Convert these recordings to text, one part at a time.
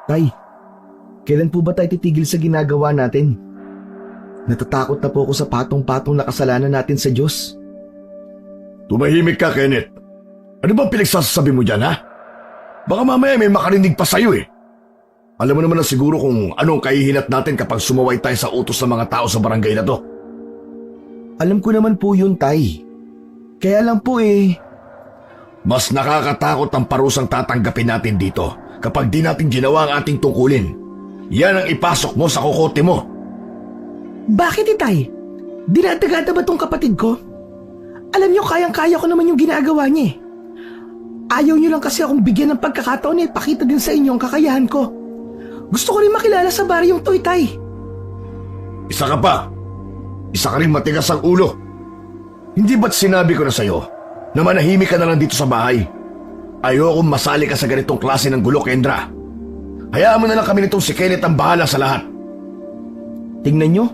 Tay, kailan po ba tayo titigil sa ginagawa natin? Natatakot na po ako sa patong-patong na kasalanan natin sa Diyos. Tumahimik ka, Kenneth. Ano bang pinagsasabi mo dyan, ha? Baka mamaya may makarinig pa sa'yo eh. Alam mo naman na siguro kung anong kahihinat natin kapag sumaway tayo sa utos ng mga tao sa barangay na to. Alam ko naman po yun, Tay. Kaya lang po Mas nakakatakot ang parusang tatanggapin natin dito kapag di natin ginawa ang ating tungkulin. Yan ang ipasok mo sa kokote mo. Bakit, Tay? Dinadagada ba tong kapatid ko? Alam niyo, kayang-kaya ko naman yung ginagawa niya eh. Ayaw niyo lang kasi akong bigyan ng pagkakataon na ipakita din sa inyo ang kakayahan ko. Gusto ko rin makilala sa baryong to, Tay. Isa ka pa. Isa ka rin matigas ang ulo. Hindi ba't sinabi ko na sa'yo na manahimik ka na lang dito sa bahay? Ayokong masali ka sa ganitong klase ng gulo, Kendra. Hayaan mo na lang kami nitong si Kenneth ang bahala sa lahat. Tingnan niyo,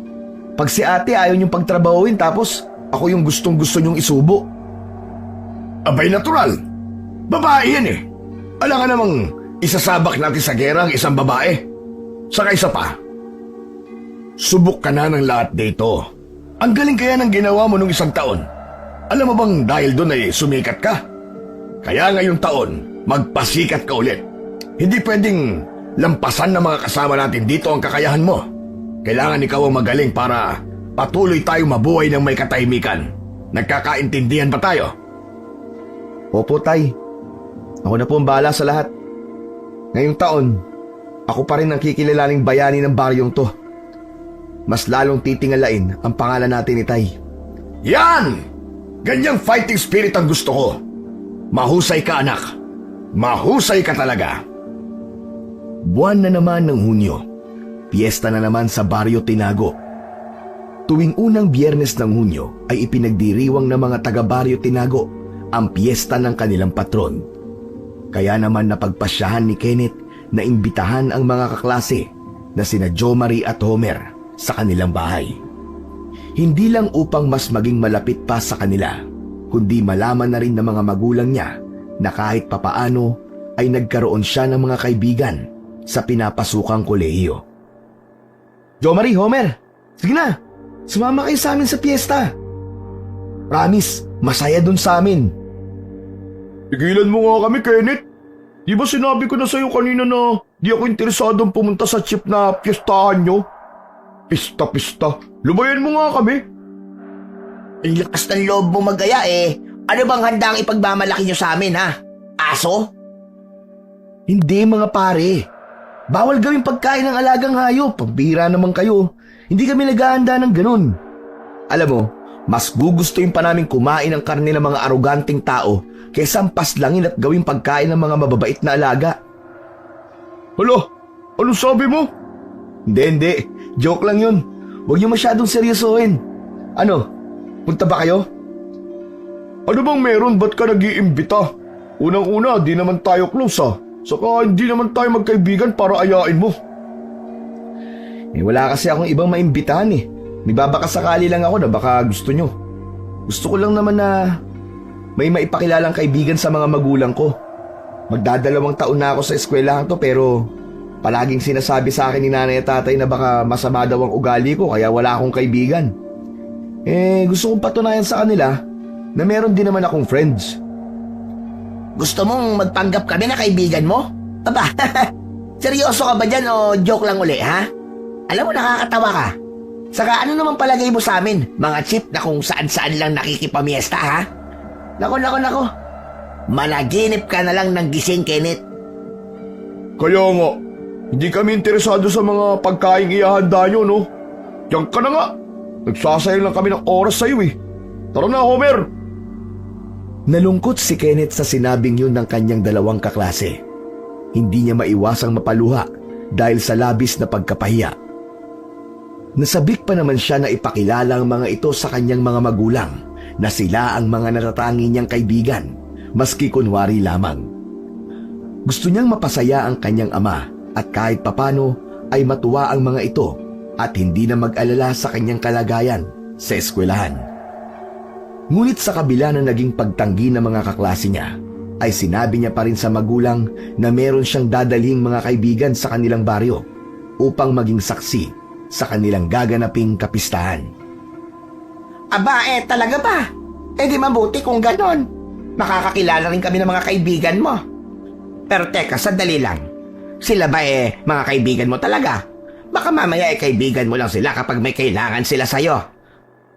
pag si ate ayaw niyong pagtrabahuin tapos ako yung gustong-gusto niyong isubo. Abay, natural. Babae yan eh. Alam ka namang isasabak natin sa gera ang isang babae. Saka isa pa. Subok ka na ng lahat dito. Ang galing kaya ng ginawa mo nung isang taon. Alam mo bang dahil doon ay sumikat ka? Kaya ngayong taon, magpasikat ka ulit. Hindi pwedeng lampasan ng mga kasama natin dito ang kakayahan mo. Kailangan ikaw ang magaling para patuloy tayong mabuhay ng may katahimikan. Nagkakaintindihan ba tayo? Opo, Tay. Ako na po ang bahala sa lahat. Ngayong taon, ako pa rin ang kikilalaning bayani ng baryong to. Mas lalong titingalain ang pangalan natin ni Tay. Yan! Ganyang fighting spirit ang gusto ko. Mahusay ka, anak. Mahusay ka talaga. Buwan na naman ng Hunyo. Piyesta na naman sa Baryo Tinago. Tuwing unang Biyernes ng Hunyo ay ipinagdiriwang ng mga taga-Baryo Tinago ang piyesta ng kanilang patron. Kaya naman napagpasyahan ni Kenneth na imbitahan ang mga kaklase na sina Jo Marie at Homer sa kanilang bahay. Hindi lang upang mas maging malapit pa sa kanila, kundi malaman na rin ng mga magulang niya na kahit papaano ay nagkaroon siya ng mga kaibigan sa pinapasukang kolehiyo. Jo Marie, Homer, sige na, sumama kayo sa amin sa piyesta. Promise, masaya dun sa amin. Tigilan mo nga kami, Kenneth. Di ba sinabi ko na sa'yo kanina na di ako interesadong pumunta sa cheap na piyestahan nyo? Pista-pista. Lubayan mo nga kami. Ang lakas ng loob mo magaya eh. Ano bang handang ipagmamalaki nyo sa amin, ha? Aso? Hindi, mga pare. Bawal gawing pagkain ng alagang hayop. Pambihira naman kayo. Hindi kami naghahanda ng ganun. Alam mo, mas gugustuhin pa namin kumain ng karne ng mga aroganting tao kaysa ang paslangin at gawing pagkain ng mga mababait na alaga. Hala, anong sabi mo? Hindi. Joke lang yun. Huwag niyo masyadong seryosohin. Ano, punta ba kayo? Ano bang meron? Ba't ka nag-iimbita? Unang-una, di naman tayo close ha. Saka hindi naman tayo magkaibigan para ayain mo. Wala kasi akong ibang maimbitahan eh. Nagbabakasakali lang ako na baka gusto nyo. Gusto ko lang naman na may maipakilalang kaibigan sa mga magulang ko. Magdadalawang taon na ako sa eskwelahan to pero palaging sinasabi sa akin ni nanay at tatay na baka masama daw ang ugali ko kaya wala akong kaibigan. Gusto kong patunayan sa kanila na meron din naman akong friends. Gusto mong magpanggap kami na kaibigan mo? Aba, seryoso ka ba dyan o joke lang uli, ha? Alam mo, nakakatawa ka. Saka ano naman palagay mo sa amin? Mga chip na kung saan-saan lang nakikipamiesta, ha? Nako. Managinip ka na lang ng gising, Kenneth. Kaya nga, hindi kami interesado sa mga pagkaing ihahanda nyo, no? Diyan ka na nga. Nagsasayang lang kami ng oras sa'yo eh. Tara na, Homer! Nalungkot si Kenneth sa sinabing yun ng kanyang dalawang kaklase. Hindi niya maiwasang mapaluha dahil sa labis na pagkapahiya. Nasabik pa naman siya na ipakilala ang mga ito sa kanyang mga magulang na sila ang mga natatangi niyang kaibigan, maski kunwari lamang. Gusto niyang mapasaya ang kanyang ama at kahit papano ay matuwa ang mga ito at hindi na mag-alala sa kanyang kalagayan sa eskwelahan. Ngunit sa kabila ng naging pagtanggi ng mga kaklase niya, ay sinabi niya pa rin sa magulang na meron siyang dadalhing mga kaibigan sa kanilang baryo upang maging saksi sa kanilang gaganaping kapistahan. Aba, talaga ba? Di mabuti kung ganon. Makakakilala rin kami ng mga kaibigan mo. Pero teka, sandali lang. Sila ba mga kaibigan mo talaga? Baka mamaya kaibigan mo lang sila kapag may kailangan sila sa'yo.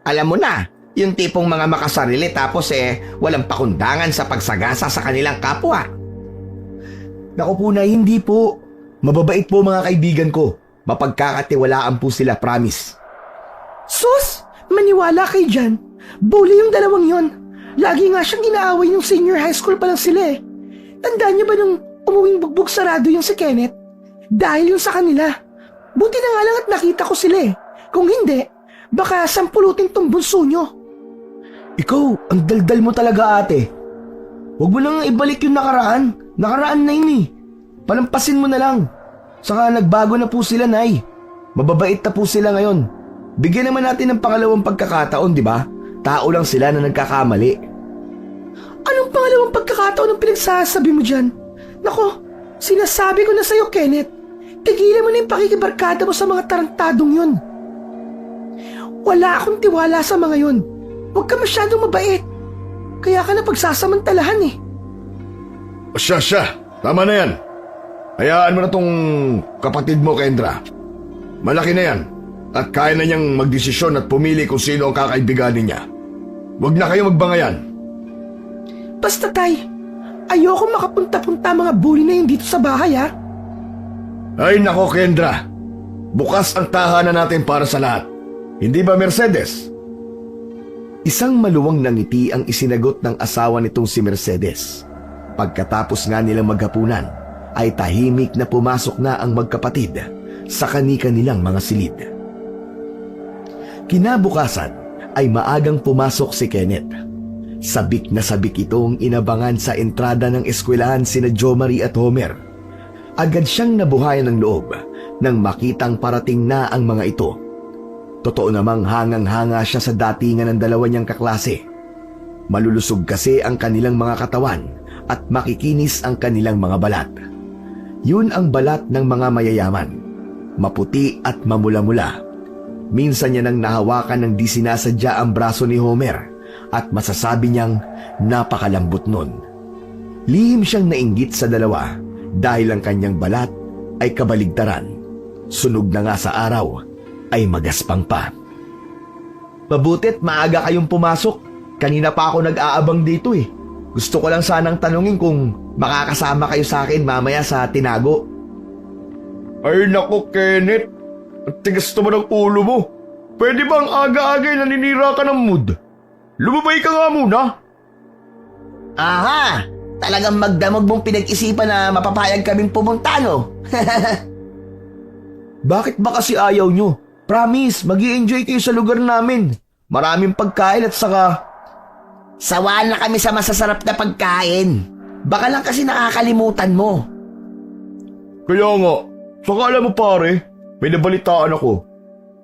Alam mo na, yung tipong mga makasarili tapos walang pakundangan sa pagsagasa sa kanilang kapwa. Naku po na, hindi po. Mababait po mga kaibigan ko. Mapagkakatiwalaan po sila, promise. Sus! Maniwala kayo dyan. Bully yung dalawang yon. Lagi nga siyang inaaway yung senior high school pa lang sila eh. Tandaan niyo ba nung umuwing bugbog sarado yung si Kenneth? Dahil yun sa kanila. Buti na nga lang at nakita ko sila eh. Kung hindi, baka sampulutin tong bunso nyo. Ikaw, ang daldal mo talaga ate. Huwag mo nang ibalik yung nakaraan. Nakaraan na yun eh. Palampasin mo na lang. Saka nagbago na po sila, Nay. Mababait na po sila ngayon. Bigyan naman natin ng pangalawang pagkakataon, di ba? Tao lang sila na nagkakamali. Anong pangalawang pagkakataon ang pinagsasabi mo dyan? Nako, sinasabi ko na sa'yo, Kenneth. Tigilan mo na yung pakikibarkada mo sa mga tarantadong yun. Wala akong tiwala sa mga yun. Huwag ka masyadong mabait. Kaya ka na pagsasamantalahan eh. Siya. Tama na yan. Hayaan mo na tong kapatid mo, Kendra. Malaki na yan. At kaya na niyang magdesisyon at pumili kung sino ang kakaibiganin niya. Huwag na kayo magbangayan. Basta tay, ayoko makapunta-punta mga bully na yun dito sa bahay ha. Ay nako, Kendra. Bukas ang tahanan natin para sa lahat. Hindi ba, Mercedes? Isang maluwang na ngiti ang isinagot ng asawa nitong si Mercedes. Pagkatapos nga nilang maghapunan, ay tahimik na pumasok na ang magkapatid sa kani-kanilang mga silid. Kinabukasan ay maagang pumasok si Kenneth. Sabik na sabik itong inabangan sa entrada ng eskwelahan sina Jomari at Homer. Agad siyang nabuhayan ng loob nang makitang parating na ang mga ito. Totoo namang hangang-hanga siya sa datingan ng dalawa niyang kaklase. Malulusog kasi ang kanilang mga katawan at makikinis ang kanilang mga balat. Yun ang balat ng mga mayayaman, maputi at mamula-mula. Minsan niya nang nahawakan ng di sinasadya ang braso ni Homer at masasabi niyang napakalambot nun. Lihim siyang nainggit sa dalawa dahil ang kanyang balat ay kabaligtaran. Sunog na nga sa araw ay magaspang pa. Mabutit maaga kayong pumasok. Kanina pa ako nag-aabang dito eh. Gusto ko lang sanang tanungin kung makakasama kayo sa akin mamaya sa Tinago. Ay nako, Kenneth. Ang tigas naman ng ulo mo. Pwede bang aga-agay naninira ka ng mood? Lumabay ka nga muna. Aha! Talagang magdamag mong pinag-isipan na mapapayag kaming pumunta, no? Bakit ba kasi ayaw nyo? Promise, mag-i-enjoy kayo sa lugar namin. Maraming pagkain at saka... Sawaan na kami sa masasarap na pagkain. Baka lang kasi nakakalimutan mo. Kaya nga, saka alam mo pare, may nabalitaan ako.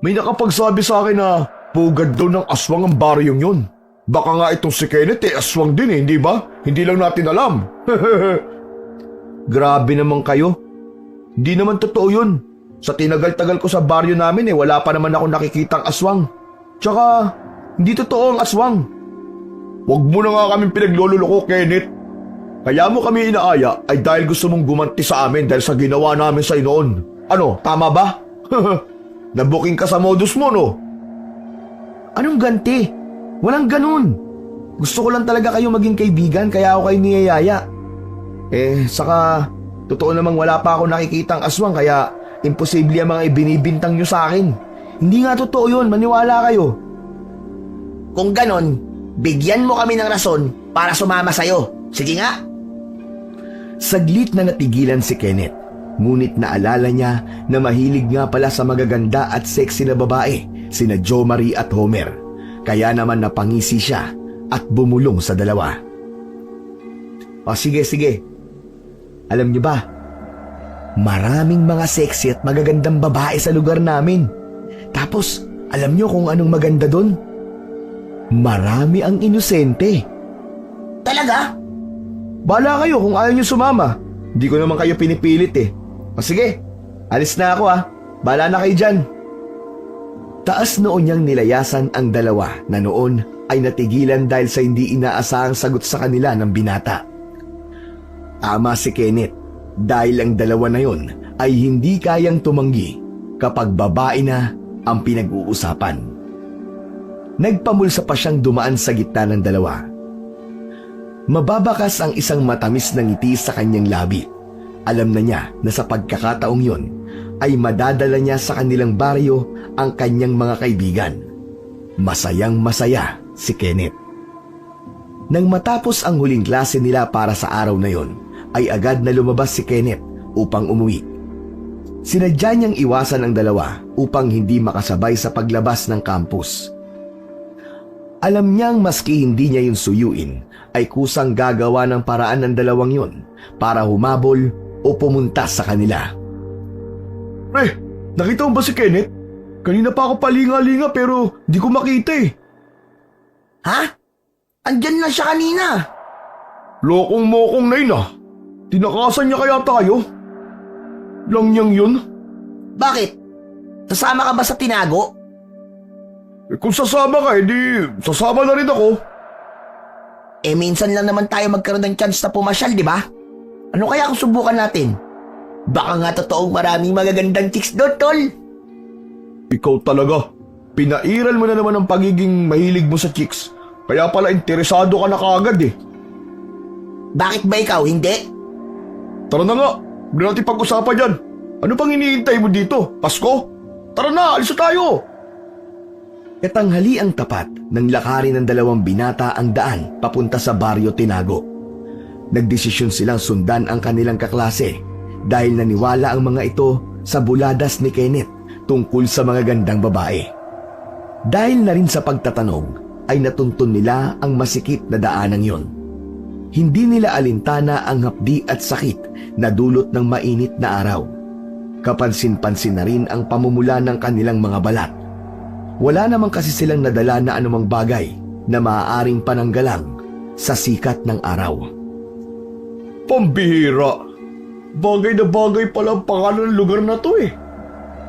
May nakapagsabi sa akin na pugad daw ng aswang ang baryong yun. Baka nga itong si Kenneth aswang din hindi ba? Hindi lang natin alam. Grabe naman kayo. Hindi naman totoo yun. Sa tinagal-tagal ko sa baryo namin wala pa naman ako nakikitang aswang. Tsaka, hindi totoo ang aswang. Huwag mo na nga kaming pinaglololoko, Kenneth. Kaya mo kami inaaya ay dahil gusto mong gumanti sa amin dahil sa ginawa namin sa noon. Ano, tama ba? Nabuking ka sa modus mo, no? Anong ganti? Walang ganun. Gusto ko lang talaga kayo maging kaibigan kaya ako kayo niyayaya. Saka, totoo namang wala pa ako nakikitang aswang kaya imposible ang mga ibinibintang nyo sa akin. Hindi nga totoo yun, maniwala kayo. Kung ganon, bigyan mo kami ng rason para sumama sa'yo. Sige nga. Saglit na natigilan si Kenneth, ngunit naalala niya na mahilig nga pala sa magaganda at sexy na babae, sina Jomari at Homer. Kaya naman napangisi siya at bumulong sa dalawa. Sige. Alam niyo ba, maraming mga sexy at magagandang babae sa lugar namin. Tapos, alam niyo kung anong maganda doon? Marami ang inosente. Talaga? Bahala kayo kung ayaw niyo sumama. Hindi ko naman kayo pinipilit eh. O sige, alis na ako ah. Bahala na kayo dyan. Taas noon niyang nilayasan ang dalawa na noon ay natigilan dahil sa hindi inaasahang sagot sa kanila ng binata. Tama si Kenneth dahil ang dalawa na yon ay hindi kayang tumanggi kapag babae na ang pinag-uusapan. Nagpamulsa pa siyang dumaan sa gitna ng dalawa. Mababakas ang isang matamis na ngiti sa kanyang labi. Alam na niya na sa pagkakataong yon ay madadala niya sa kanilang baryo ang kanyang mga kaibigan. Masayang masaya si Kenneth. Nang matapos ang huling klase nila para sa araw na yon, ay agad na lumabas si Kenneth upang umuwi. Sinadya niyang iwasan ang dalawa upang hindi makasabay sa paglabas ng campus. Alam niyang maski hindi niya yun suyuin, ay kusang gagawa ng paraan ng dalawang yun para humabol o pumunta sa kanila. Pre, nakita mo ba si Kenneth? Kanina pa ako palinga-linga pero di ko makita eh. Ha? Andyan lang siya kanina. Lokong-mokong na yun ah. Tinakasan niya kaya tayo? Lang niyang yun? Bakit? Sasama ka ba sa tinago? Eh, kung sasama ka, edi sasama na rin ako. Eh minsan lang naman tayo magkaroon ng chance na pumasyal, di ba? Ano kaya kung subukan natin? Baka nga totoong maraming magagandang chicks doon, tol. Ikaw talaga. Pinairal mo na naman ang pagiging mahilig mo sa chicks. Kaya pala interesado ka na kaagad eh. Bakit ba ikaw, hindi? Tara na nga, hindi natin pag-usapan yan. Ano pang iniintay mo dito? Pasko? Tara na, alis na tayo! Katanghali ang tapat nang lakarin ng dalawang binata ang daan papunta sa baryo Tinago. Nagdesisyon silang sundan ang kanilang kaklase dahil naniwala ang mga ito sa buladas ni Kenneth tungkol sa mga gandang babae. Dahil na rin sa pagtatanong ay natuntun nila ang masikip na daanang yon. Hindi nila alintana ang hapdi at sakit na dulot ng mainit na araw. Kapansin-pansin na rin ang pamumula ng kanilang mga balat. Wala naman kasi silang nadala na anumang bagay na maaaring pananggalang sa sikat ng araw. Pambihira! Bagay na bagay pala ang pangalan ng lugar na to eh.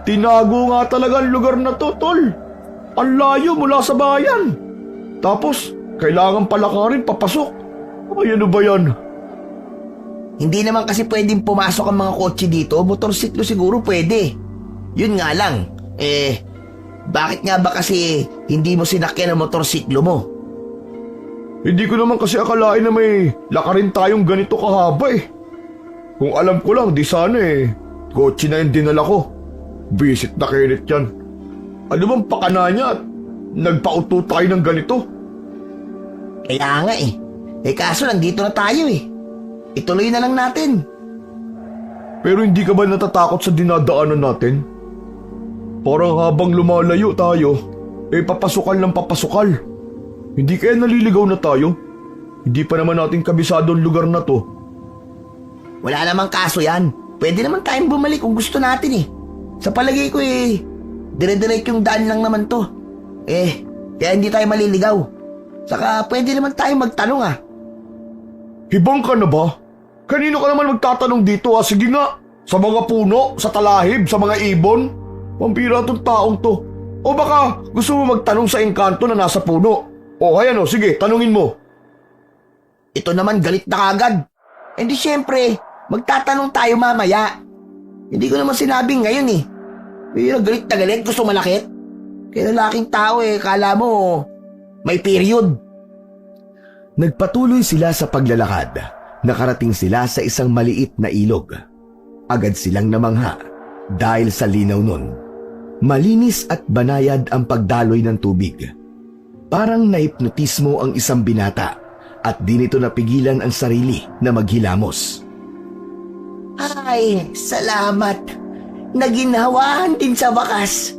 Tinago nga talaga ang lugar na to, tol. Ang layo mula sa bayan. Tapos, kailangan palakarin papasok. Ay, ano ba yan? Hindi naman kasi pwedeng pumasok ang mga kotse dito. Motorsiklo siguro pwede. Yun nga lang. Bakit nga ba kasi hindi mo sinakyan ang motorsiklo mo? Hindi ko naman kasi akalain na may lakarin tayong ganito kahaba eh. Kung alam ko lang, di sana eh. Kotse na yung dinala ko. Visit na Kenneth yan. Ano bang pakana niya at nagpauto tayo ng ganito? Kaya nga eh. Kaso nandito na tayo eh. Ituloy na lang natin. Pero hindi ka ba natatakot sa dinadaanan natin? Parang habang lumalayo tayo, papasukal ng papasukal. Hindi kaya naliligaw na tayo? Hindi pa naman natin kabisado ang lugar na to. Wala namang kaso yan. Pwede naman tayong bumalik kung gusto natin eh. Sa palagay ko dire-direct yung daan lang naman to. Kaya hindi tayo maliligaw. Saka pwede naman tayong magtanong ah. Hibang ka na ba? Kanino ka naman magtatanong dito ah? Sige nga, sa mga puno, sa talahib, sa mga ibon. Pampira tong taong to. O baka gusto mo magtanong sa engkanto na nasa puno. O ayan o, sige, tanungin mo. Ito naman galit na kagad. Di syempre, magtatanong tayo mamaya. Hindi ko naman sinabing ngayon eh. Pero galit na galit, gusto malakit. Kaya lalaking tao kala mo may period. Nagpatuloy sila sa paglalakad. Nakarating sila sa isang maliit na ilog. Agad silang namangha dahil sa linaw nun. Malinis at banayad ang pagdaloy ng tubig. Parang nahipnotismo ang isang binata at di nito napigilan ang sarili na maghilamos. Ay, salamat. Naginhawahan din sa wakas.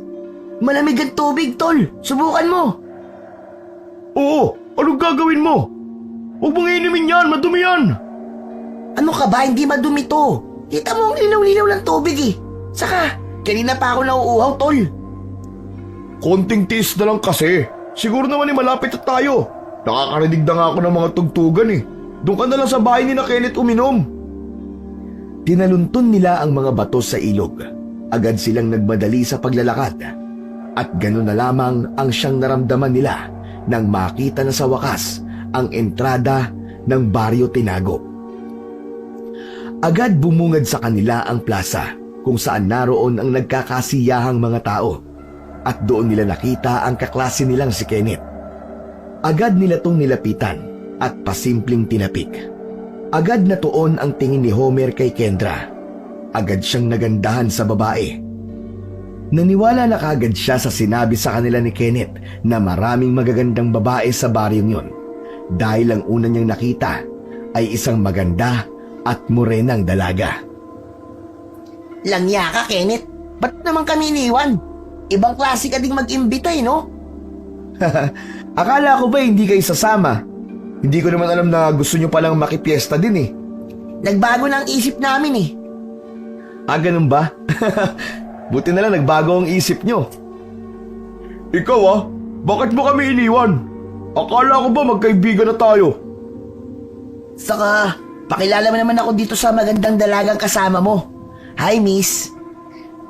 Malamig ang tubig, tol. Subukan mo. Oo, anong gagawin mo? Huwag mong inumin yan, madumi yan. Ano ka ba? Hindi madumi to. Kita mo ang linaw-linaw ng tubig eh. Saka, kanina pa ako nauuhaw, tol. Konting tiis na lang kasi. Siguro naman malapit na tayo. Nakakarinig na nga ako ng mga tugtugan eh. Doon ka na lang sa bahay ni na Kenneth uminom. Tinaluntun nila ang mga bato sa ilog. Agad silang nagmadali sa paglalakad. At gano'n na lamang ang siyang naramdaman nila nang makita na sa wakas ang entrada ng Baryo Tinago. Agad bumungad sa kanila ang plaza kung saan naroon ang nagkakasiyahang mga tao at doon nila nakita ang kaklase nilang si Kenneth. Agad nila tong nilapitan at pasimpleng tinapik. Agad natuon ang tingin ni Homer kay Kendra. Agad siyang nagandahan sa babae. Naniwala na kagad siya sa sinabi sa kanila ni Kenneth na maraming magagandang babae sa baryong yon dahil ang una niyang nakita ay isang maganda at morenang dalaga. Langya ka, Kenneth. Ba't naman kami iniwan? Ibang klase ka ding mag-imbita no? Akala ko ba hindi kayo sasama? Hindi ko naman alam na gusto niyo palang makipiesta din eh. Nagbago na ang isip namin eh. Ganun ba? Buti na lang nagbago ang isip niyo. Ikaw bakit mo kami iniwan? Akala ko ba magkaibigan na tayo? Saka, pakilala mo naman ako dito sa magandang dalagang kasama mo. Hi, miss.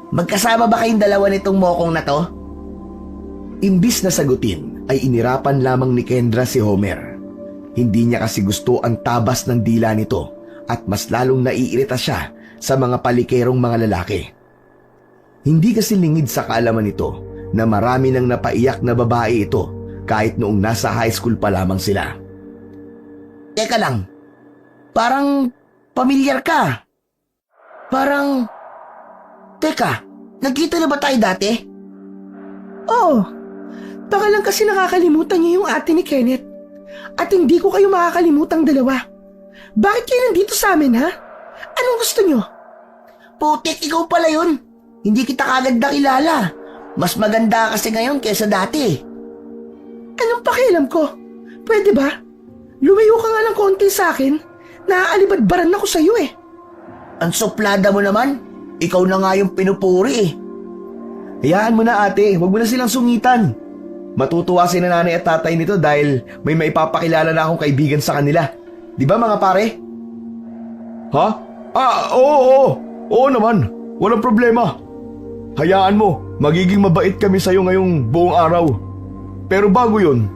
Magkasama ba kayong dalawa nitong mokong na to? Imbis na sagutin ay inirapan lamang ni Kendra si Homer. Hindi niya kasi gusto ang tabas ng dila nito at mas lalong naiirita siya sa mga palikerong mga lalaki. Hindi kasi lingid sa kaalaman nito na marami nang napaiyak na babae ito kahit noong nasa high school pa lamang sila. Teka lang, parang pamilyar ka. Teka, nagkita na ba tayo dati? Oo. Baka lang kasi nakakalimutan niyo yung ate ni Kenneth. At hindi ko kayo makakalimutang dalawa. Bakit kayo nandito sa amin, ha? Anong gusto niyo? Putik, ikaw pala yun. Hindi kita kagad nakilala. Mas maganda kasi ngayon kaysa dati. Anong pakialam ko? Pwede ba? Lumayo ka nga ng konti sa akin. Naaalibadbaran ako sa iyo eh. Ang suplada mo naman. Ikaw na nga yung pinupuri eh. Hayaan mo na ate, huwag mo na silang sungitan. Matutuwa si nanay at tatay nito dahil may maipapakilala na akong kaibigan sa kanila. Di ba mga pare? Ha? Oo. Oo naman. Walang problema. Hayaan mo, magiging mabait kami sa'yo ngayong buong araw. Pero bago yun,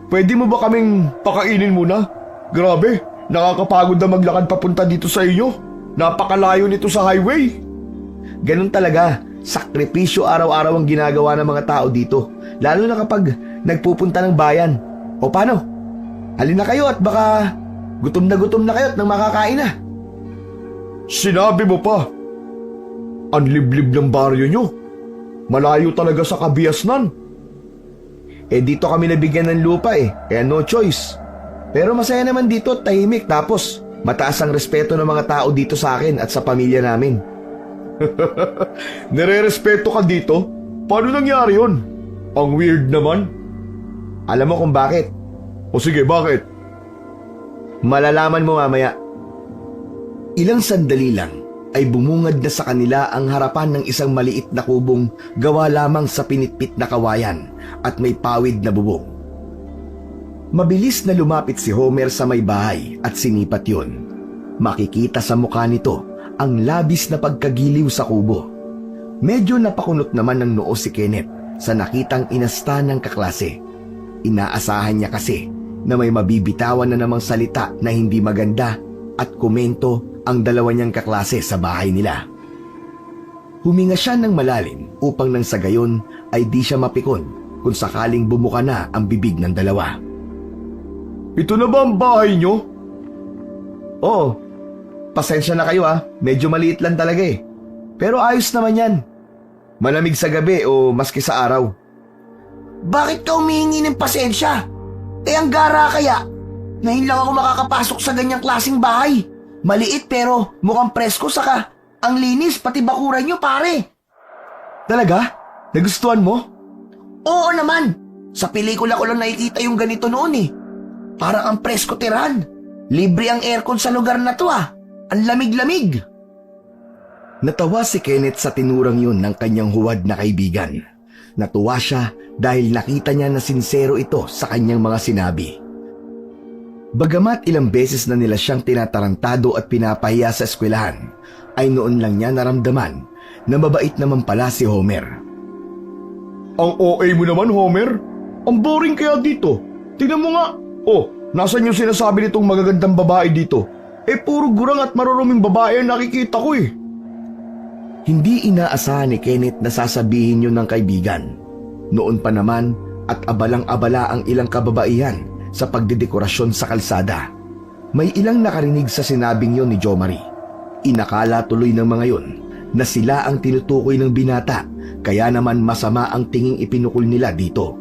pwede mo ba kaming pakainin muna? Grabe, nakakapagod na maglakad papunta dito sa inyo. Napakalayo nito sa highway. Ganun talaga, sakripisyo araw-araw ang ginagawa ng mga tao dito. Lalo na kapag nagpupunta ng bayan. O paano? Halina kayo at baka gutom na kayo at nang makakain na. Sinabi mo pa. Ang liblib ng baryo nyo. Malayo talaga sa kabiasnan. Dito kami nabigyan ng lupa kaya no choice. Pero masaya naman dito at tahimik tapos mataas ang respeto ng mga tao dito sa akin at sa pamilya namin. Nire-respeto ka dito? Paano nangyari yun? Ang weird naman. Alam mo kung bakit? O sige, bakit? Malalaman mo mamaya. Ilang sandali lang ay bumungad na sa kanila ang harapan ng isang maliit na kubong gawa lamang sa pinitpit na kawayan at may pawid na bubong. Mabilis na lumapit si Homer sa may bahay at sinipat yun. Makikita sa mukha nito ang labis na pagkagiliw sa kubo. Medyo napakunot naman ng noo si Kenneth sa nakitang inasta ng kaklase. Inaasahan niya kasi na may mabibitawan na namang salita na hindi maganda at komento ang dalawa niyang kaklase sa bahay nila. Huminga siya ng malalim upang nang sa gayon ay di siya mapikon kung sakaling bumuka na ang bibig ng dalawa. Ito na ba ang bahay nyo? Oo, pasensya na kayo medyo maliit lang talaga Pero ayos naman yan. Malamig sa gabi o maski sa araw. Bakit ka humihingi ng pasensya? Ang gara kaya. Ngayon lang ako makakapasok sa ganyang klaseng bahay. Maliit pero mukhang presko saka ang linis pati bakuran nyo pare. Talaga? Nagustuhan mo? Oo naman. Sa pelikula ko lang nakikita yung ganito noon Parang ang presko tirahan. Libre ang aircon sa lugar na to Ang lamig-lamig. Natawa si Kenneth sa tinurang yun ng kanyang huwad na kaibigan. Natuwa siya dahil nakita niya na sinsero ito sa kanyang mga sinabi. Bagamat ilang beses na nila siyang tinatarantado at pinapahiya sa eskwelahan, ay noon lang niya naramdaman na mabait naman pala si Homer. Ang OA mo naman, Homer. Ang boring kaya dito. Tingnan mo nga. Oh, nasan yung sinasabi nitong magagandang babae dito? Puro gurang at maruruming babae ang nakikita ko eh. Hindi inaasahan ni Kenneth na sasabihin yun ng kaibigan. Noon pa naman at abalang-abala ang ilang kababaihan sa pagdedekorasyon sa kalsada. May ilang nakarinig sa sinabing yon ni Jo Marie. Inakala tuloy ng mga yon na sila ang tinutukoy ng binata, kaya naman masama ang tinging ipinukol nila dito.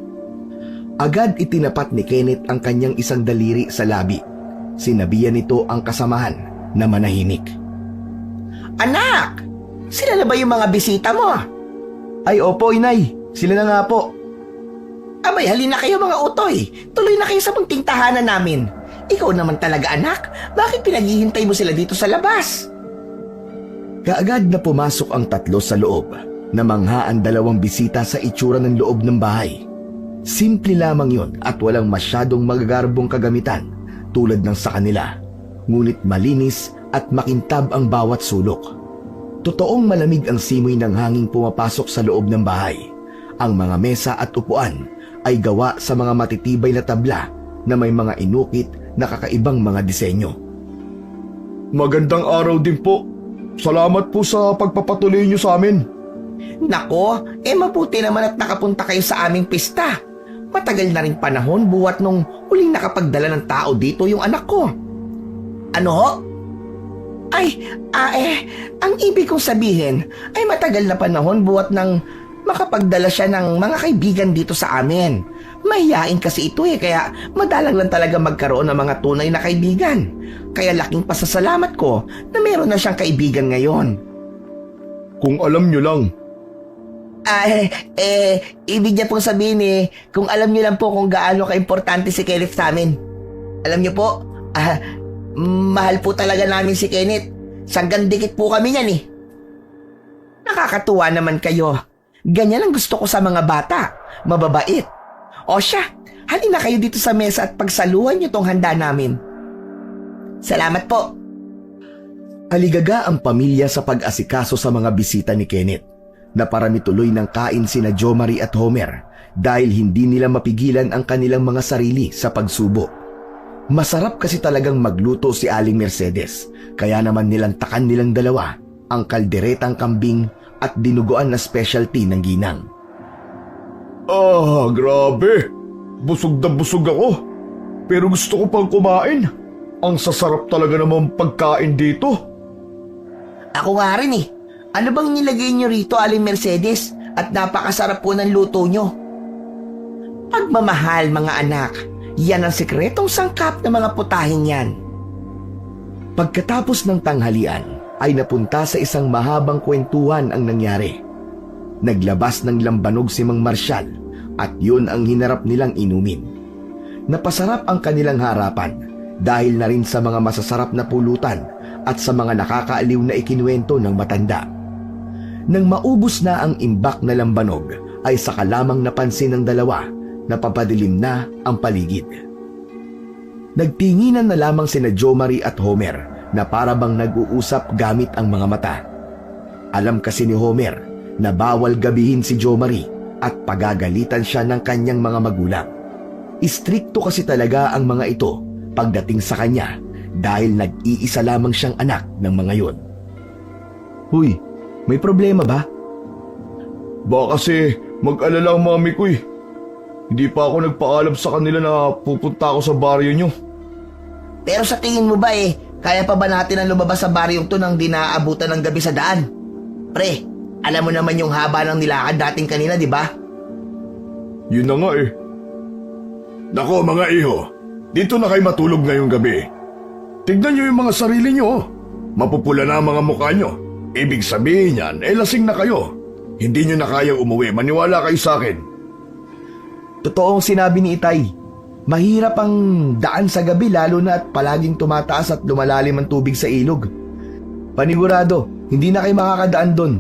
Agad itinapat ni Kenneth ang kanyang isang daliri sa labi. Sinabihan nito ang kasamahan na manahimik. Anak! Sila na ba yung mga bisita mo? Ay opo, inay. Sila na nga po. Abay, halina kayo mga utoy. Tuloy na kayo sa munting tahanan namin. Ikaw naman talaga, anak. Bakit pinaghihintay mo sila dito sa labas? Kaagad na pumasok ang tatlo sa loob. Namangha ang dalawang bisita sa itsura ng loob ng bahay. Simple lamang yon at walang masyadong magagarbong kagamitan tulad ng sa kanila. Ngunit malinis at makintab ang bawat sulok. Totoong malamig ang simoy ng hanging pumapasok sa loob ng bahay. Ang mga mesa at upuan ay gawa sa mga matitibay na tabla na may mga inukit na kakaibang mga disenyo. Magandang araw din po. Salamat po sa pagpapatuloy niyo sa amin. Nako, mabuti naman at nakapunta kayo sa aming pista. Matagal na rin panahon buwat nung huling nakapagdala ng tao dito yung anak ko. Ano ho? Ang ibig kong sabihin ay matagal na panahon buwat nang makapagdala siya ng mga kaibigan dito sa amin. Mahiyain kasi ito kaya madalang lang talaga magkaroon ng mga tunay na kaibigan. Kaya laking pasasalamat ko na meron na siyang kaibigan ngayon. Kung alam niyo lang. Ibig niya pong sabihin kung alam niyo lang po kung gaano kaimportante si Kenneth sa amin. Alam niyo po, mahal po talaga namin si Kenneth. Sanggang dikit po kami niyan Nakakatuwa naman kayo. Ganyan ang gusto ko sa mga bata. Mababait. O siya, halina kayo dito sa mesa at pagsaluhan niyo tong handa namin. Salamat po. Aligaga ang pamilya sa pag-asikaso sa mga bisita ni Kenneth. Naparami tuloy ng kain sina Jo Marie at Homer dahil hindi nila mapigilan ang kanilang mga sarili sa pagsubo. Masarap kasi talagang magluto si Aling Mercedes, kaya naman nilantakan nilang dalawa ang kalderetang kambing at dinuguan na specialty ng ginang. Grabe. Busog na busog ako. Pero gusto ko pang kumain. Ang sasarap talaga naman pagkain dito. Ako nga rin Ano bang nilagay niyo rito, Aling Mercedes? At napakasarap po ng luto niyo. Pagmamahal, mga anak. Yan ang sikretong sangkap ng mga putahin yan. Pagkatapos ng tanghalian, ay napunta sa isang mahabang kwentuhan ang nangyari. Naglabas ng lambanog si Mang Marcial at yun ang hinarap nilang inumin. Napasarap ang kanilang harapan dahil na rin sa mga masasarap na pulutan at sa mga nakakaaliw na ikinuwento ng matanda. Nang maubos na ang imbak na lambanog, ay saka lamang napansin ng dalawa na papadilim na ang paligid. Nagtinginan na lamang sina Jo Marie at Homer na para bang nag-uusap gamit ang mga mata. Alam kasi ni Homer na bawal gabihin si Jo Marie at pagagalitan siya ng kanyang mga magulang. Istrikto kasi talaga ang mga ito pagdating sa kanya dahil nag-iisa lamang siyang anak ng mga yon. Huy, may problema ba? Baka kasi mag-alala ang mami ko Hindi pa ako nagpaalam sa kanila na pupunta ako sa baryo nyo. Pero sa tingin mo ba kaya pa ba natin ang lumabas sa baryong to nang di naaabutan ng gabi sa daan? Pre, alam mo naman yung haba ng nilakad dating kanina, di ba? Yun na nga Nako mga iho, dito na kayo matulog ngayong gabi. Tignan nyo yung mga sarili nyo. Mapupula na ang mga mukha nyo. Ibig sabihin yan, lasing na kayo. Hindi nyo na kayang umuwi, maniwala kayo sa akin. Totoong sinabi ni Itay. Mahirap ang daan sa gabi lalo na at palaging tumataas at lumalalim ang tubig sa ilog. Panigurado, hindi na kayo makakadaan doon.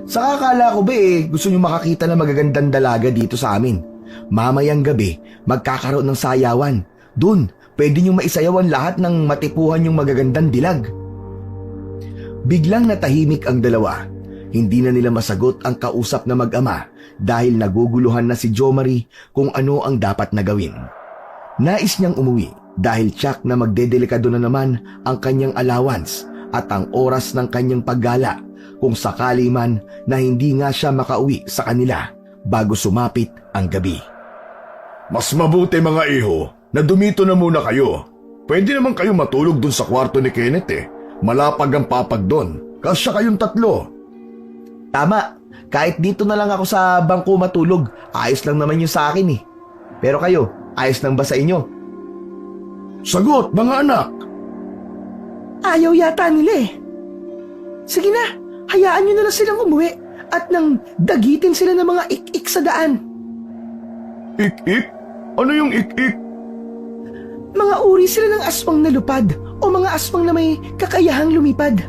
Sa akala ko ba gusto nyo makakita ng magagandang dalaga dito sa amin. Mamayang gabi, magkakaroon ng sayawan. Doon, pwede niyong maisayawan lahat ng matipuhan yung magagandang dilag. Biglang natahimik ang dalawa. Hindi na nila masagot ang kausap na mag-ama dahil naguguluhan na si Jomari kung ano ang dapat na gawin. Nais niyang umuwi dahil tiyak na magdedelikado na naman ang kanyang allowance at ang oras ng kanyang paggala kung sakali man na hindi nga siya makauwi sa kanila bago sumapit ang gabi. Mas mabuti mga iho na dumito na muna kayo. Pwede naman kayo matulog dun sa kwarto ni Kenneth eh. Malapag ang papag dun. Kasya kayong tatlo. Tama, kahit dito na lang ako sa bangko matulog, ayos lang naman yun sa akin eh. Pero kayo, ayos lang ba sa inyo? Sagot, mga anak. Ayaw yata nila eh. Sige na, hayaan nyo na lang silang umuwi at nang dagitin sila ng mga ik-ik sa daan. Ik-ik? Ano yung ik-ik? Mga uri sila ng aswang na lupad o mga aswang na may kakayahang lumipad.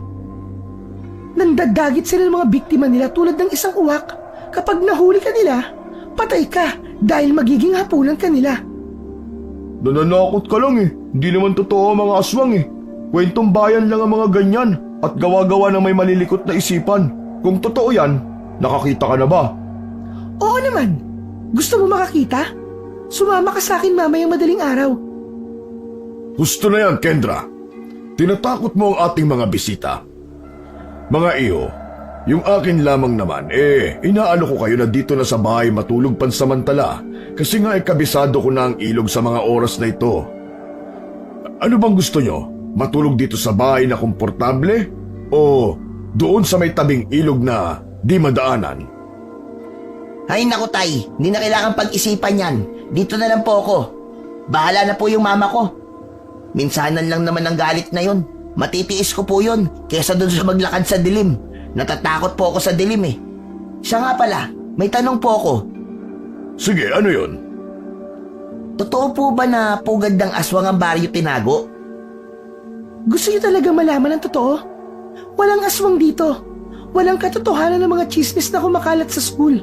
Nandadagit sila ng mga biktima nila tulad ng isang uwak. Kapag nahuli ka nila, patay ka dahil magiging hapunan ka nila. Nananakot ka lang eh. Hindi naman totoo ang mga aswang eh. Kwentong bayan lang ang mga ganyan at gawa-gawa ng may malilikot na isipan. Kung totoo yan, nakakita ka na ba? Oo naman. Gusto mo makakita? Sumama ka sa akin mamayang madaling araw. Gusto na yan, Kendra. Tinatakot mo ang ating mga bisita. Mga iyo, yung akin lamang naman, inaalo ko kayo na dito na sa bahay matulog pansamantala kasi nga kabisado ko na ang ilog sa mga oras na ito. Ano bang gusto nyo? Matulog dito sa bahay na komportable? O doon sa may tabing ilog na di madaanan? Ay naku tay, hindi na kailangan pag-isipan yan. Dito na lang po ako. Bahala na po yung mama ko. Minsanan lang naman ang galit na yon. Matitiis ko po yun kesa doon sa maglakad sa dilim. Natatakot po ako sa dilim eh. Siya nga pala, may tanong po ako. Sige, ano yun? Totoo po ba na pugad ng aswang ang Baryo Tinago? Gusto niyo talaga malaman ang totoo? Walang aswang dito. Walang katotohanan ng mga chismis na kumakalat sa school.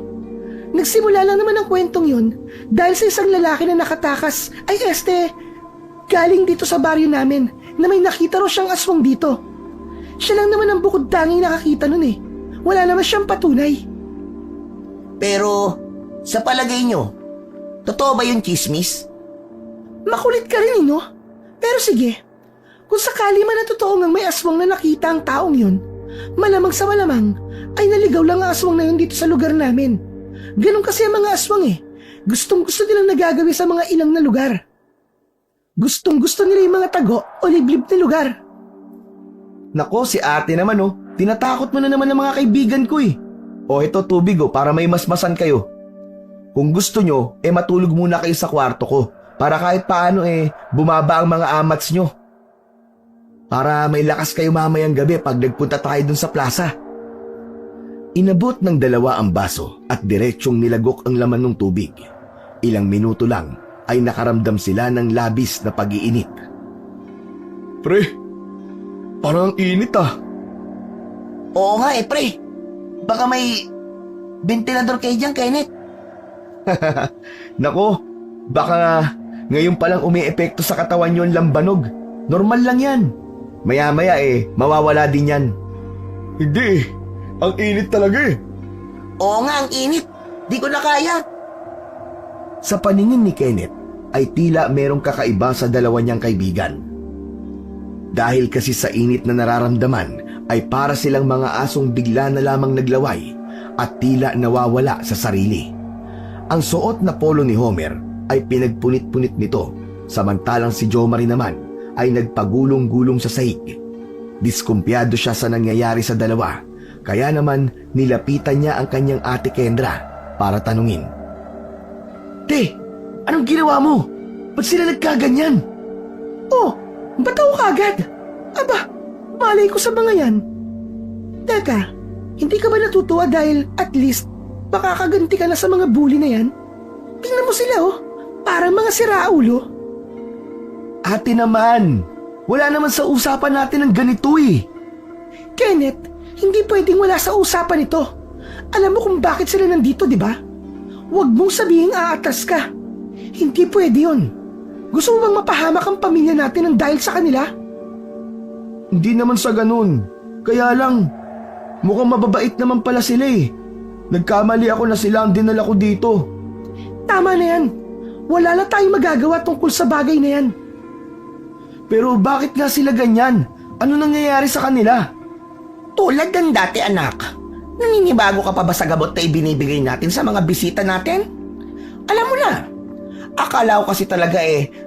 Nagsimula lang naman ang kwentong yun dahil sa isang lalaki na nakatakas ay galing dito sa baryo namin na may nakita raw siyang aswang dito. Siya lang naman ang bukod tanging nakakita nun eh. Wala naman siyang patunay. Pero sa palagay nyo, totoo ba yung chismis? Makulit ka rin no? Pero sige, kung sakali man na totoo ngang may aswang na nakita ang taong yun, malamang sa malamang ay naligaw lang ang aswang na yun dito sa lugar namin. Ganun kasi ang mga aswang eh. Gustong gusto nilang nagagawi sa mga ilang na lugar. Gustong gusto nila yung mga tago o liblib na lugar. Nako, si ate naman oh. Tinatakot mo na naman ng mga kaibigan ko eh. O ito tubig oh, para may masmasan kayo. Kung gusto nyo, matulog muna kayo sa kwarto ko. Para kahit paano bumaba ang mga amats nyo. Para may lakas kayo mamayang gabi pag nagpunta tayo dun sa plaza. Inabot ng dalawa ang baso at diretsyong nilagok ang laman ng tubig. Ilang minuto lang ay nakaramdam sila ng labis na pag-iinit. Pre, parang init ah. Oo nga pre. Baka may ventilador kayo dyan, Kenneth. Nako, baka ngayon palang umi-epekto sa katawan nyo ang lambanog. Normal lang yan. Maya-maya mawawala din yan. Hindi eh. Ang init talaga eh. Oo nga, ang init. Di ko na kaya. Sa paningin ni Kenneth ay tila merong kakaiba sa dalawa niyang kaibigan. Dahil kasi sa init na nararamdaman ay para silang mga asong bigla na lamang naglaway at tila nawawala sa sarili. Ang suot na polo ni Homer ay pinagpunit-punit nito, samantalang si Jomari naman ay nagpagulong-gulong sa sahig. Diskumpiyado siya sa nangyayari sa dalawa, kaya naman nilapitan niya ang kanyang ate Kendra para tanungin. Te, anong ginawa mo? Ba't sila nagkaganyan? Oh, ba't ako kagad? Aba, malay ko sa mga yan. Teka, hindi ka ba natutuwa dahil at least makakaganti ka na sa mga bully na yan? Tingnan mo sila oh, parang mga siraulo. Ate naman, wala naman sa usapan natin ng ganito eh. Kenneth, hindi pwedeng wala sa usapan ito. Alam mo kung bakit sila nandito, di ba? Huwag mong sabihing aatas ka. Hindi pwede yun. Gusto mo bang mapahamak ang pamilya natin ng dahil sa kanila? Hindi naman sa ganun. Kaya lang, mukhang mababait naman pala sila eh. Nagkamali ako na sila ang dinala ko dito. Tama na yan. Wala na tayong magagawa tungkol sa bagay na yan. Pero bakit nga sila ganyan? Ano nangyayari sa kanila? Tulad ng dati, anak. Naninibago ka pa ba sa gamot na ibinibigay natin sa mga bisita natin? Alam mo na, akala ko kasi talaga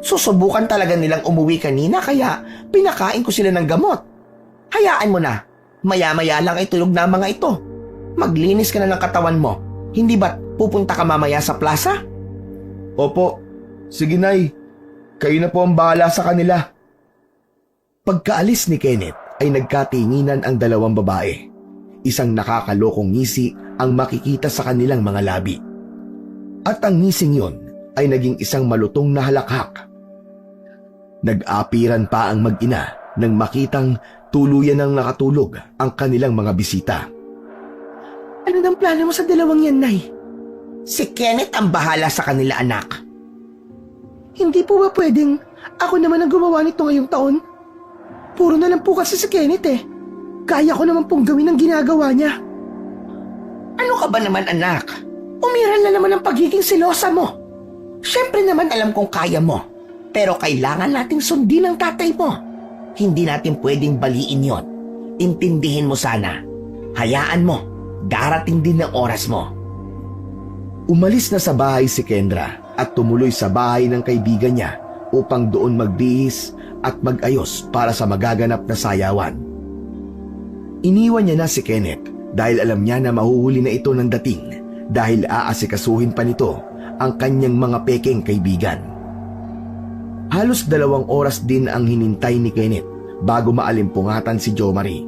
susubukan talaga nilang umuwi kanina kaya pinakain ko sila ng gamot. Hayaan mo na, maya-maya lang ay tulog na ang mga ito. Maglinis ka na ng katawan mo. Hindi ba't pupunta ka mamaya sa plaza? Opo, sige Nay. Kayo na po ang bahala sa kanila. Pagkaalis ni Kenneth ay nagkatinginan ang dalawang babae. Isang nakakalokong ngisi ang makikita sa kanilang mga labi. At ang ngising yon ay naging isang malutong na halakhak. Nag-apiran pa ang mag-ina nang makitang tuluyan ng nakatulog ang kanilang mga bisita. Ano nang plano mo sa dalawang yan, Nay? Si Kenneth ang bahala sa kanila, anak. Hindi po ba pwedeng ako naman ang gumawa nito ngayong taon? Puro na lang po kasi si Kenneth eh. Kaya ko naman pong gawin ang ginagawa niya. Ano ka ba naman, anak? Umiral na naman ang pagiging silosa mo. Siyempre naman alam kong kaya mo. Pero kailangan nating sundin ang tatay mo. Hindi natin pwedeng baliin yon. Intindihin mo sana. Hayaan mo. Darating din ang oras mo. Umalis na sa bahay si Kendra at tumuloy sa bahay ng kaibigan niya upang doon magbihis at mag-ayos para sa magaganap na sayawan. Iniwan niya na si Kenneth dahil alam niya na mahuhuli na ito ng dating dahil aasikasuhin pa nito ang kanyang mga pekeng kaibigan. Halos 2 oras din ang hinintay ni Kenneth bago maalimpungatan si Jo Marie.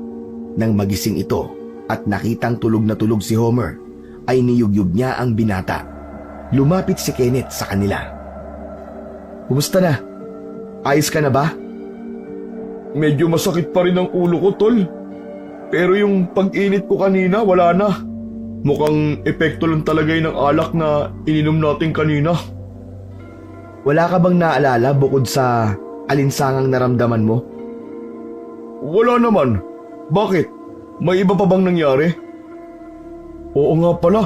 Nang magising ito at nakitang tulog na tulog si Homer, ay niyugyug niya ang binata. Lumapit si Kenneth sa kanila. Kumusta na? Ayos ka na ba? Medyo masakit pa rin ang ulo ko, tol. Pero yung pag-init ko kanina, wala na. Mukhang epekto lang talaga yun ng alak na ininom natin kanina. Wala ka bang naalala bukod sa alinsangang naramdaman mo? Wala naman. Bakit? May iba pa bang nangyari? Oo nga pala.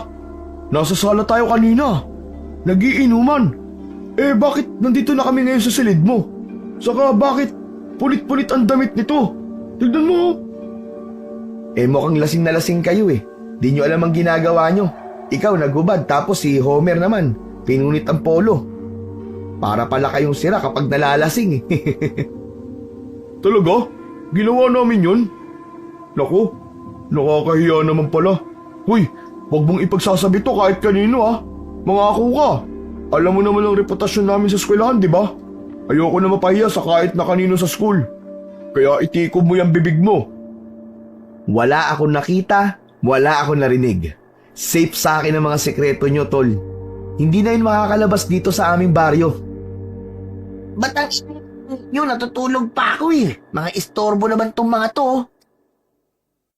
Nasa sala tayo kanina. Nagiinuman. Bakit nandito na kami ngayon sa silid mo? Saka bakit pulit-pulit ang damit nito? Tignan mo. Mukhang lasing na lasing kayo eh. Di nyo alam ang ginagawa nyo. Ikaw nagubad tapos si Homer naman pinunit ang polo. Para pala kayong sira kapag nalalasing eh. Talaga? Ginawa namin yun? Naku, nakakahiya naman pala. Huy, huwag mong ipagsasabi to kahit kanino ah. Mangako ka. Alam mo naman ang reputasyon namin sa eskwelahan, di ba? Ayoko na mapahiya sa kahit na kanino sa school. Kaya itikob mo yung bibig mo. Wala akong nakita, wala akong narinig. Safe sa akin ang mga sekreto nyo, tol. Hindi na yun makakalabas dito sa aming baryo. Ba't ang yun, natutulog pa ako eh. Mga istorbo naman tong mga to.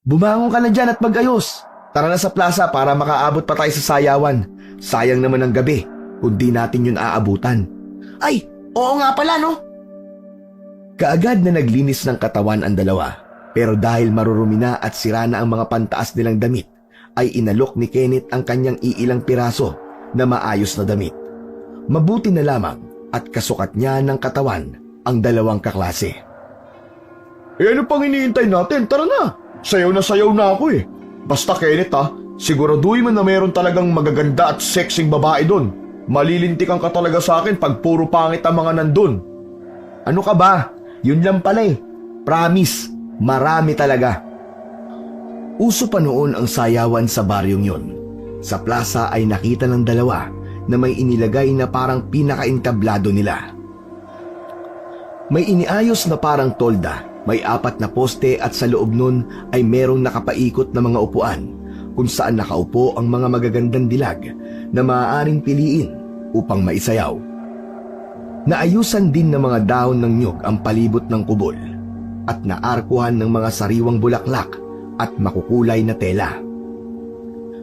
Bumangon ka na dyan at mag-ayos. Tara na sa plaza para makaabot pa tayo sa sayawan. Sayang naman ang gabi kung di natin yun aabutan. Ay, oo nga pala no. Kaagad na naglinis ng katawan ang dalawa. Pero dahil marurumi na at sira na ang mga pantaas nilang damit, ay inalok ni Kenneth ang kanyang iilang piraso na maayos na damit. Mabuti na lamang at kasukat niya ng katawan ang dalawang kaklase. Ano pang iniintay natin? Tara na. Sayaw na ako eh. Basta Kenneth siguraduhin mo na meron talagang magaganda at sexing babae doon. Malilintikan ka talaga sa akin pag puro pangit ang mga nandun. Ano ka ba? Yun lang pala eh. Promise, marami talaga. Uso pa noon ang sayawan sa baryong yun. Sa plaza ay nakita ng dalawa na may inilagay na parang pinaka-entablado nila. May iniayos na parang tolda, may 4 na poste at sa loob nun ay merong nakapaikot na mga upuan kung saan nakaupo ang mga magagandang dilag na maaaring piliin upang maisayaw. Naayusan din ng mga dahon ng nyug ang palibot ng kubol at naarkuhan ng mga sariwang bulaklak at makukulay na tela.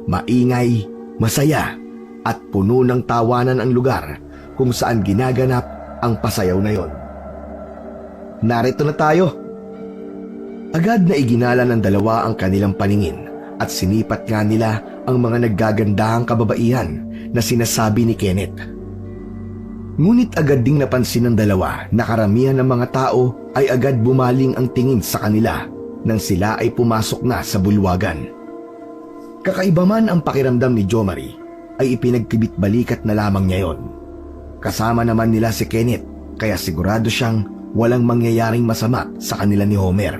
Maingay, masaya at puno ng tawanan ang lugar kung saan ginaganap ang pasayaw na yon. Narito na tayo. Agad na iginala ng dalawa ang kanilang paningin at sinipat nga nila ang mga naggagandahang kababaihan na sinasabi ni Kenneth. Ngunit agad ding napansin ng dalawa na karamihan ng mga tao ay agad bumaling ang tingin sa kanila nang sila ay pumasok na sa bulwagan. Kakaiba man ang pakiramdam ni Jomari ay ipinagkibit-balikat na lamang niya yon. Kasama naman nila si Kenneth kaya sigurado siyang walang mangyayaring masama sa kanila ni Homer.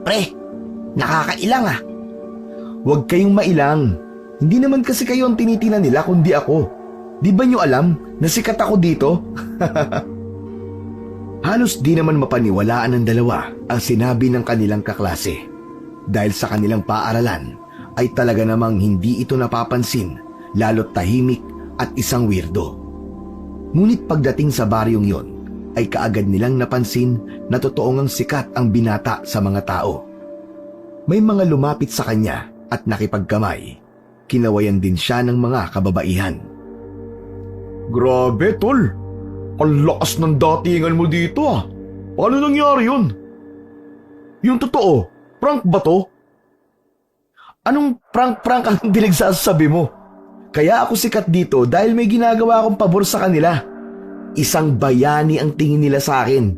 Pre, nakakailang ah. Huwag kayong mailang. Hindi naman kasi kayo ang tinitinan nila kundi ako. Di ba nyo alam na sikat ako dito? Halos di naman mapaniwalaan ng dalawa ang sinabi ng kanilang kaklase. Dahil sa kanilang paaralan ay talaga namang hindi ito napapansin, lalo't tahimik at isang weirdo. Ngunit pagdating sa baryong yon, ay kaagad nilang napansin na totoong ang sikat ang binata sa mga tao. May mga lumapit sa kanya at nakipagkamay. Kinawayan din siya ng mga kababaihan. Grabe, tol. Ang lakas ng datingan mo dito ah. Paano nangyari yun? Yung totoo, prank ba to? Anong prank-prank ang pinagsasabi mo? Kaya ako sikat dito dahil may ginagawa akong pabor sa kanila. Isang bayani ang tingin nila sa akin.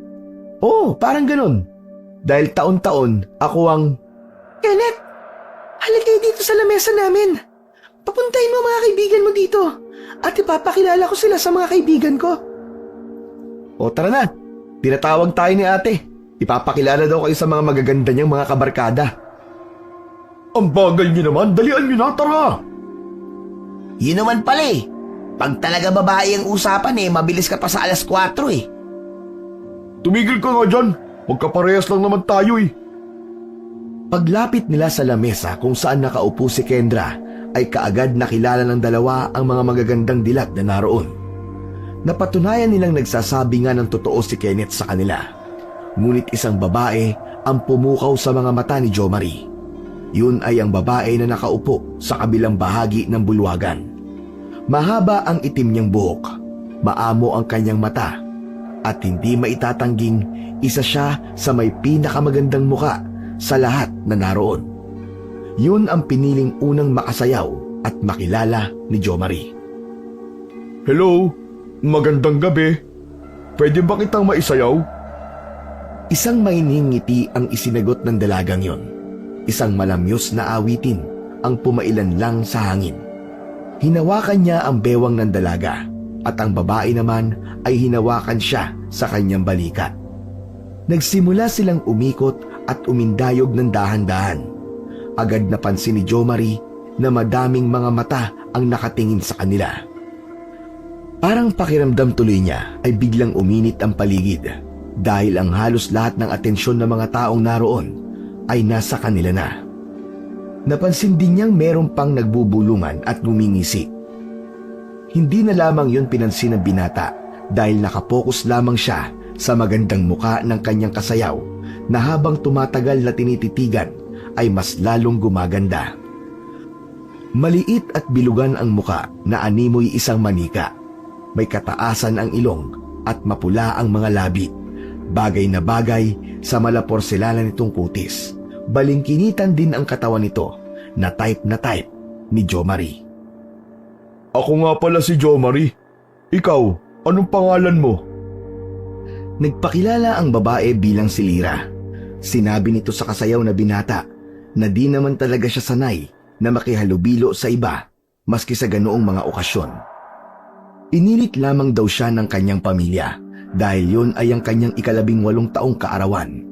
Oo, parang ganun. Dahil taon-taon ako ang... Kenneth, halika dito sa lamesa namin. Papuntahin mo mga kaibigan mo dito at ipapakilala ko sila sa mga kaibigan ko. O tara na, tinatawag tayo ni ate. Ipapakilala daw kayo sa mga magaganda niyang mga kabarkada. Ang bagal niyo naman, dalian niyo na, tara! Yun naman pala eh. Pag talaga babae ang usapan eh, mabilis ka pa sa 4:00 eh. Tumigil ka nga dyan, magkaparehas lang naman tayo eh. Paglapit nila sa lamesa kung saan nakaupo si Kendra, ay kaagad nakilala ng dalawa ang mga magagandang dilat na naroon. Napatunayan nilang nagsasabi nga ng totoo si Kenneth sa kanila. Ngunit isang babae ang pumukaw sa mga mata ni Jomari. Yun ay ang babae na nakaupo sa kabilang bahagi ng bulwagan. Mahaba ang itim niyang buhok, maamo ang kanyang mata, at hindi maitatangging isa siya sa may pinakamagandang muka sa lahat na naroon. Yun ang piniling unang makasayaw at makilala ni Jomari. Hello, magandang gabi. Pwede ba kitang maisayaw? Isang maining ngiti ang isinagot ng dalagang yon. Isang malamyos na awitin ang pumailan lang sa hangin. Hinawakan niya ang bewang ng dalaga at ang babae naman ay hinawakan siya sa kanyang balikat. Nagsimula silang umikot at umindayog ng dahan-dahan. Agad napansin ni Jomari na madaming mga mata ang nakatingin sa kanila. Parang pakiramdam tuloy niya ay biglang uminit ang paligid dahil ang halos lahat ng atensyon ng mga taong naroon ay nasa kanila na. Napansin din niyang meron pang nagbubulungan at ngumingisi. Hindi na lamang yun pinansin ng binata dahil nakapokus lamang siya sa magandang muka ng kanyang kasayaw na habang tumatagal na tinititigan ay mas lalong gumaganda. Maliit at bilugan ang muka na animoy isang manika. May kataasan ang ilong at mapula ang mga labi. Bagay na bagay sa malaporselanan nitong kutis. Balingkinitan din ang katawan nito na type ni Jomari. Ako nga pala si Jomari. Ikaw, anong pangalan mo? Nagpakilala ang babae bilang si Lira. Sinabi nito sa kasayaw na binata na di naman talaga siya sanay na makihalubilo sa iba maski sa ganoong mga okasyon. Inilit lamang daw siya ng kanyang pamilya dahil yun ay ang kanyang 18 taong kaarawan.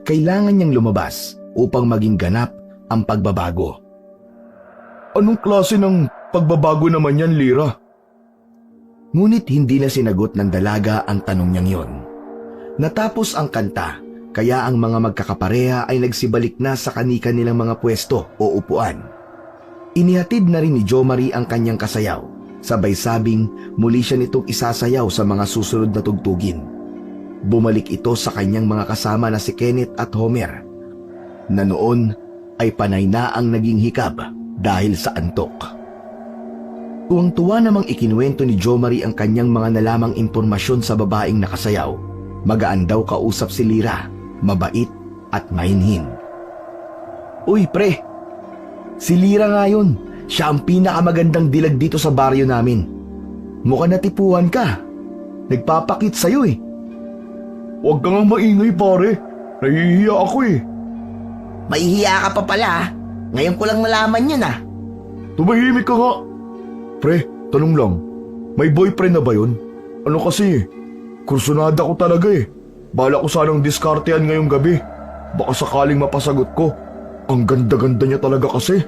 Kailangan niyang lumabas upang maging ganap ang pagbabago. Anong klase ng pagbabago naman yan, Lira? Ngunit hindi na sinagot ng dalaga ang tanong niyang yon. Natapos ang kanta, kaya ang mga magkakapareha ay nagsibalik na sa kani-kanilang mga pwesto o upuan. Inihatid na rin ni Jomari ang kanyang kasayaw, sabay sabing muli siya nitong isasayaw sa mga susunod na tugtugin. Bumalik ito sa kanyang mga kasama na si Kenneth at Homer, na noon ay panay na ang naging hikab dahil sa antok. Tuwang-tuwa namang ikinuwento ni Jomari ang kanyang mga nalamang impormasyon sa babaeng nakasayaw. Magaan daw kausap si Lira, mabait at mahinhin. Uy pre, si Lira nga yun. Siya ang pinakamagandang dilag dito sa baryo namin. Mukhang natipuhan ka. Nagpapakit sa'yo eh. Huwag ka nga maingay pare. Nahihiya ako eh. Mahihiya ka pa pala ah. Ngayon ko lang nalaman yun ah. Tumahimik ka nga. Pre, tanong lang. May boyfriend na ba yun? Ano kasi kursunada ko talaga eh. Bala ko sanang diskartehan ngayong gabi. Baka sakaling mapasagot ko. Ang ganda-ganda niya talaga kasi.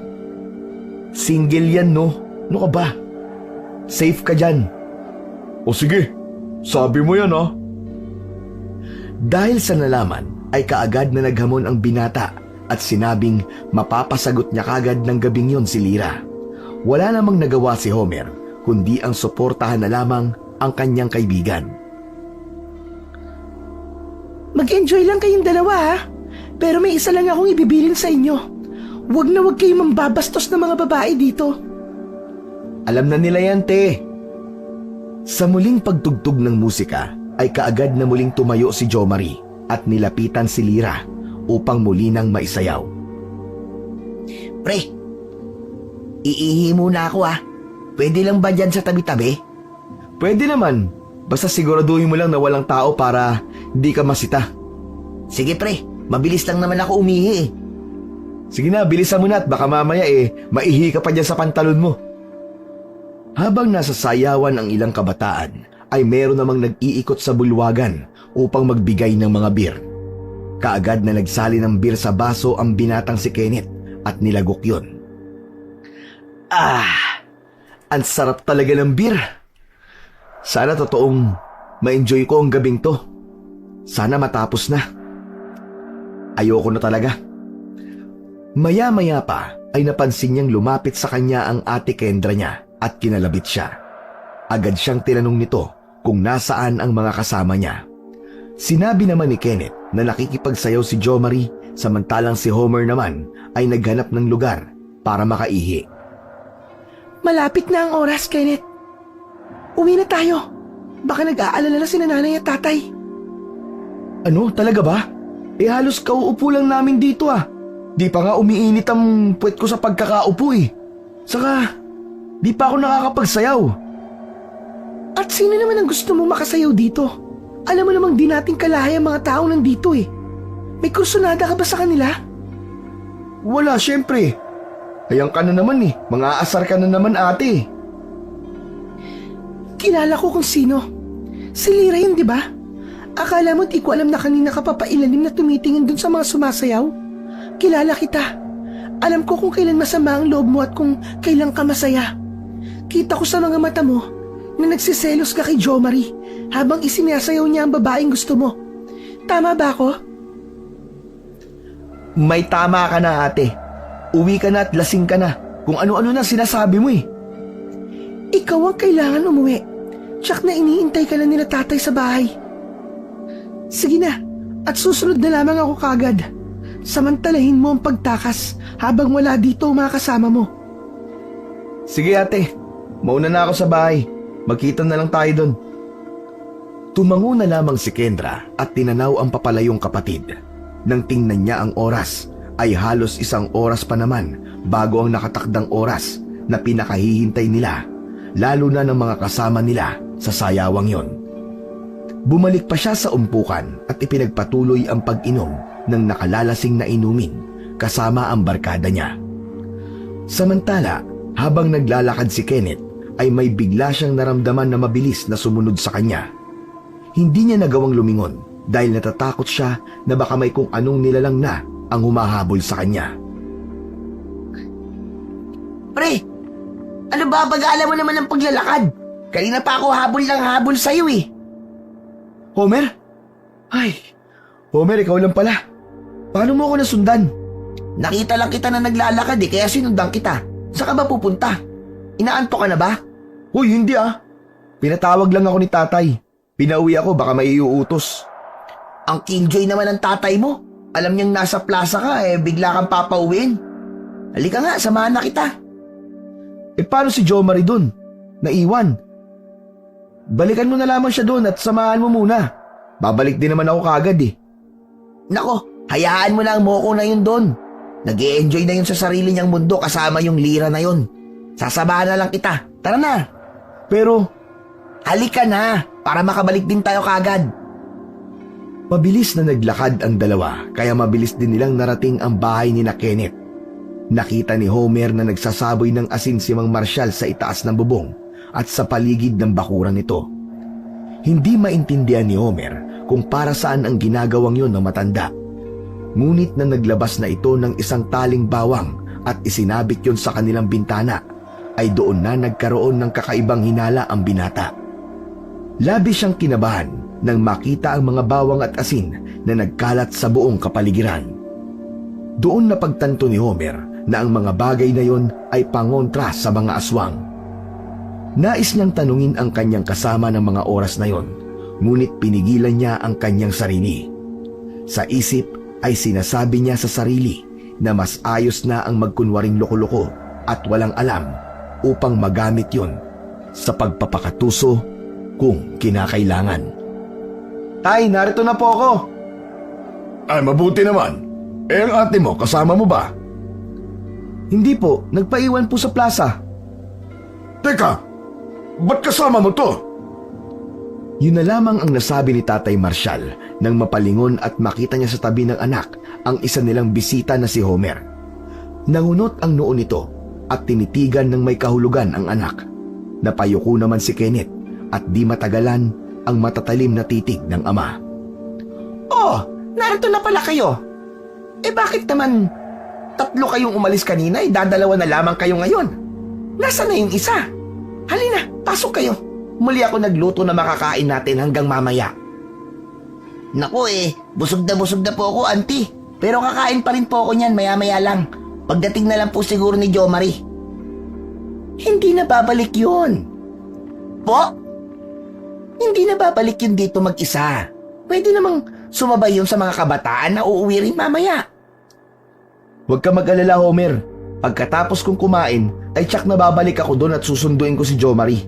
Single yan no? Ano ka ba? Safe ka dyan. O sige, sabi mo yan ah. Dahil sa nalaman ay kaagad na naghamon ang binata at sinabing mapapasagot niya kagad ng gabing yon si Lira. Wala namang nagawa si Homer kundi ang suportahan na lamang ang kanyang kaibigan. Mag-enjoy lang kayong dalawa ha. Pero may isa lang akong ibibilin sa inyo. Huwag na huwag kayong mambabastos ng mga babae dito. Alam na nila yan, te. Sa muling pagtugtog ng musika ay kaagad na muling tumayo si Jomari at nilapitan si Lira upang muli nang maisayaw. Pre, iihi muna ako ah. Pwede lang ba dyan sa tabi-tabi? Pwede naman, basta siguraduhin mo lang na walang tao para di ka masita. Sige pre, mabilis lang naman ako umihi eh. Sige na, bilisan mo na at baka mamaya maihi ka pa dyan sa pantalon mo. Habang nasa sayawan ang ilang kabataan, ay meron namang nag-iikot sa bulwagan upang magbigay ng mga beer. Kaagad na nagsali ng beer sa baso ang binatang si Kenneth at nilagok yun. Ang sarap talaga ng beer. Sana totoong ma-enjoy ko ang gabing to. Sana matapos na. Ayoko na talaga. Maya-maya pa ay napansin niyang lumapit sa kanya ang ate Kendra niya at kinalabit siya. Agad siyang tinanong nito kung nasaan ang mga kasama niya. Sinabi naman ni Kenneth na nakikipagsayaw si Jomari samantalang si Homer naman ay naghanap ng lugar para makaihi. Malapit na ang oras, Kenneth. Uwi na tayo. Baka nag-aalala na si nanay at tatay. Ano? Talaga ba? Halos kauupo lang namin dito ah. Di pa nga umiinit ang puwet ko sa pagkakaupo eh. Saka, di pa ako nakakapagsayaw. At sino naman ang gusto mo makasayaw dito? Alam mo namang di natin kalahay ang mga tao nandito eh. May kursunada ka ba sa kanila? Wala, syempre. Ayan ka na naman eh. Mga asar ka na naman ate. Kilala ko kung sino. Si Lira yun, di ba? Akala mo di ko alam na kanina ka papailalim na tumitingin dun sa mga sumasayaw? Kilala kita. Alam ko kung kailan masama ang loob mo at kung kailan ka masaya. Kita ko sa mga mata mo na nagsiselos ka kay Jomari habang isinasayaw niya ang babaeng gusto mo. Tama ba ako? May tama ka na ate. Uwi ka na at lasing ka na. Kung ano-ano na sinasabi mo eh. Ikaw ang kailangan umuwi. Tsak na iniintay ka na nila tatay sa bahay. Sige na, at susunod na lamang ako kagad. Samantalahin mo ang pagtakas habang wala dito ang mga kasama mo. Sige ate, mauna na ako sa bahay. Magkita na lang tayo doon. Tumango na lamang si Kendra at tinanaw ang papalayong kapatid. Nang tingnan niya ang oras, ay halos 1 oras pa naman bago ang nakatakdang oras na pinakahihintay nila, lalo na ng mga kasama nila sa sayawang yon. Bumalik pa siya sa umpukan at ipinagpatuloy ang pag-inom ng nakalalasing na inumin kasama ang barkada niya. Samantala, habang naglalakad si Kenneth, ay may bigla siyang naramdaman na mabilis na sumunod sa kanya. Hindi niya nagawang lumingon dahil natatakot siya na baka may kung anong nilalang na ang humahabol sa kanya. Pre, ano ba pag-aala mo naman ng paglalakad? Kanina pa ako habol ng habol sa'yo eh. Homer? Ay, Homer, ikaw lang pala. Paano mo ako nasundan? Nakita lang kita na naglalakad eh, kaya sinundan kita. Saan ka ba pupunta? Inaanto ka na ba? Hoy, hindi ah. Pinatawag lang ako ni tatay. Pinauwi ako, baka may iuutos. Ang killjoy naman ng tatay mo. Alam niyang nasa plaza ka bigla kang papauwiin. Halika nga, samahan na kita. Paano si Jomari dun? naiwan. Balikan mo na lamang siya doon at samahan mo muna. Babalik din naman ako kaagad eh. Nako, hayaan mo na ang Moko na yun doon. Nag-i-enjoy na yun sa sarili niyang mundo kasama yung Lira na yun. Sasabahan na lang kita. Tara na. Pero Halika na, para makabalik din tayo kaagad. mabilis na naglakad ang dalawa kaya mabilis din nilang narating ang bahay ni na Kenneth. Nakita ni Homer na nagsasaboy ng asin si Mang Marshall sa itaas ng bubong at sa paligid ng bakuran nito. Hindi maintindihan ni Homer kung para saan ang ginagawang yon ng matanda. Ngunit na naglabas na ito ng isang taling bawang at isinabit yon sa kanilang bintana, ay doon na nagkaroon ng kakaibang hinala ang binata. Labis siyang kinabahan nang makita ang mga bawang at asin na nagkalat sa buong kapaligiran. Doon napagtanto ni Homer na ang mga bagay na yon ay pangontra sa mga aswang. Nais niyang tanungin ang kanyang kasama ng mga oras na yon, ngunit pinigilan niya ang kanyang sarili. Sa isip ay sinasabi niya sa sarili na mas ayos na ang magkunwaring loko-loko at walang alam upang magamit yon sa pagpapakatuso kung kinakailangan. Tay, narito na po ako. Ay, mabuti naman. Ang ate mo, kasama mo ba? Hindi po, nagpaiwan po sa plaza. Teka, ba't kasama mo to? Yun na lamang ang nasabi ni Tatay Marshall nang mapalingon at makita niya sa tabi ng anak ang isa nilang bisita na si Homer. Nangunot ang noo nito at tinitigan ng may kahulugan ang anak. Napayuko naman si Kenneth at di matagalan ang matatalim na titig ng ama. Oh, narito na pala kayo. Bakit naman tatlo kayong umalis kanina, dadalawa na lamang kayo ngayon? Nasaan na yung isa? Halina, pasok kayo. Muli ako nagluto na makakain natin hanggang mamaya. Naku busog na po ako, auntie. Pero kakain pa rin po ako niyan maya-maya lang. Pagdating na lang po siguro ni Jo Marie. Hindi na babalik yun. Po? Hindi na babalik yun dito mag-isa. Pwede namang sumabay yun sa mga kabataan na uuwi rin mamaya. Huwag ka mag-alala, Homer. Pagkatapos kong kumain, ay tsak na babalik ako doon at susunduin ko si Jo Marie.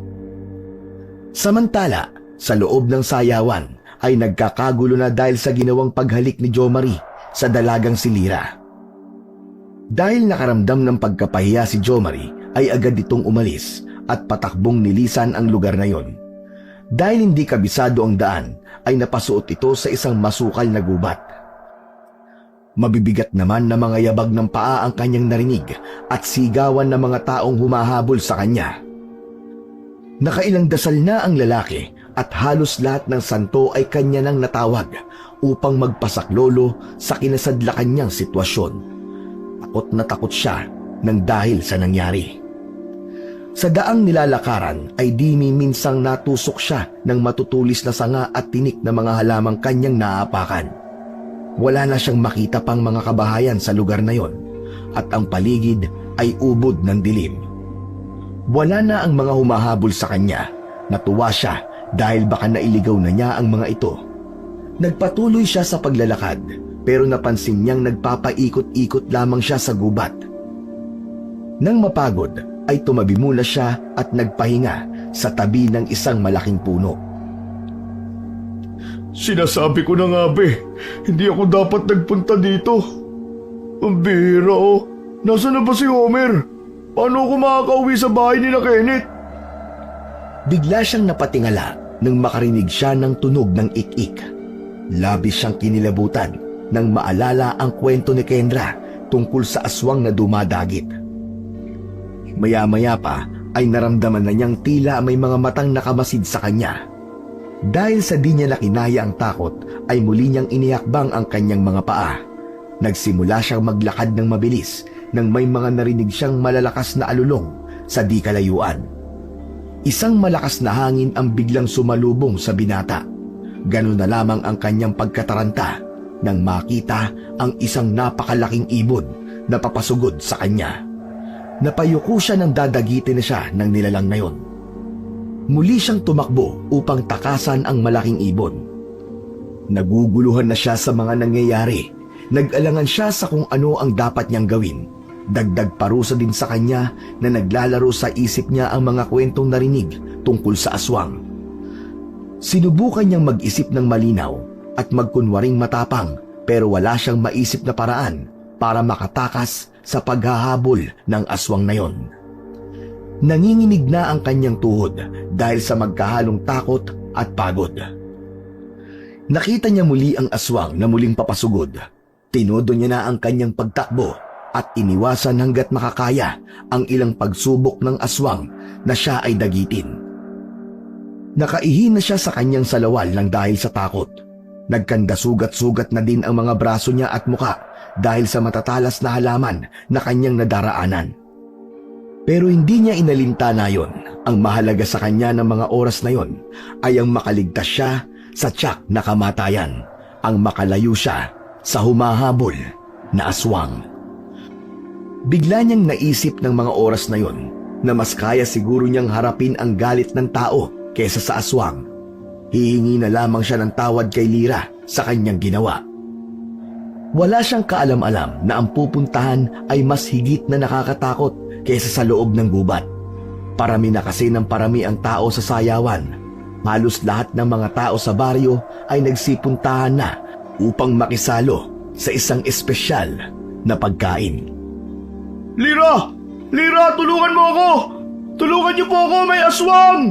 Samantala, sa loob ng sayawan ay nagkakagulo na dahil sa ginawang paghalik ni Jo Marie sa dalagang si Lira. Dahil nakaramdam ng pagkapahiya si Jo Marie, ay agad itong umalis at patakbong nilisan ang lugar na yon. Dahil hindi kabisado ang daan, ay napasuot ito sa isang masukal na gubat. Mabibigat naman na mga yabag ng paa ang kanyang narinig at sigawan ng mga taong humahabol sa kanya. Nakailang dasal na ang lalaki at halos lahat ng santo ay kanya nang natawag upang magpasaklolo sa kinasadlakan niyang sitwasyon. Takot na takot siya nang dahil sa nangyari. Sa daang nilalakaran ay di minsang natusok siya ng matutulis na sanga at tinik na mga halamang kanyang naapakan. Wala na siyang makita pang mga kabahayan sa lugar na yon at ang paligid ay ubod ng dilim. Wala na ang mga humahabol sa kanya. Natuwa siya dahil baka nailigaw na niya ang mga ito. Nagpatuloy siya sa paglalakad pero napansin niyang nagpapaikot-ikot lamang siya sa gubat. Nang mapagod ay tumabi muna siya at nagpahinga sa tabi ng isang malaking puno. Sinasabi ko na nga hindi ako dapat nagpunta dito. Ang bihira Nasaan na ba si Homer? Paano ako makakauwi sa bahay ni na Kenneth? Bigla siyang napatingala nang makarinig siya ng tunog ng ik-ik. Labis siyang kinilabutan nang maalala ang kwento ni Kendra tungkol sa aswang na dumadagit. Maya-maya pa ay naramdaman na niyang tila may mga matang nakamasid sa kanya. Dahil sa di niya nakinaya ang takot ay muli niyang inihakbang ang kanyang mga paa. Nagsimula siyang maglakad ng mabilis nang may mga narinig siyang malalakas na alulong sa di kalayuan. Isang malakas na hangin ang biglang sumalubong sa binata. Ganun na lamang ang kanyang pagkataranta nang makita ang isang napakalaking ibon na papasugod sa kanya. Napayuko siya nang dadagitin na siya ng nilalang na yon. Muli siyang tumakbo upang takasan ang malaking ibon. Naguguluhan na siya sa mga nangyayari. Nag-alangan siya sa kung ano ang dapat niyang gawin. Dagdag parusa din sa kanya na naglalaro sa isip niya ang mga kwentong narinig tungkol sa aswang. Sinubukan niyang mag-isip ng malinaw at magkunwaring matapang pero wala siyang maisip na paraan para makatakas sa paghahabol ng aswang na yon. Nanginginig na ang kanyang tuhod dahil sa magkahalong takot at pagod. Nakita niya muli ang aswang na muling papasugod. Tinodo niya na ang kanyang pagtakbo at iniwasan hanggat makakaya ang ilang pagsubok ng aswang na siya ay dagitin. Nakaihi na siya sa kanyang salawal ng dahil sa takot. Nagkandasugat-sugat na din ang mga braso niya at muka dahil sa matatalas na halaman na kanyang nadaraanan. Pero hindi niya inalintana yon. Ang mahalaga sa kanya ng mga oras na yon ay ang makaligtas siya sa tiyak na kamatayan, ang makalayo siya sa humahabol na aswang. Bigla niyang naisip ng mga oras na yon na mas kaya siguro niyang harapin ang galit ng tao kesa sa aswang. Hihingi na lamang siya ng tawad kay Lyra sa kanyang ginawa. Wala siyang kaalam-alam na ang pupuntahan ay mas higit na nakakatakot kesa sa loob ng gubat. Parami na kasi ng parami ang tao sa sayawan. Halos lahat ng mga tao sa baryo ay nagsipuntahan na upang makisalo sa isang espesyal na pagkain. Lyra! Lyra, tulungan mo ako! Tulungan niyo po ako, may aswang!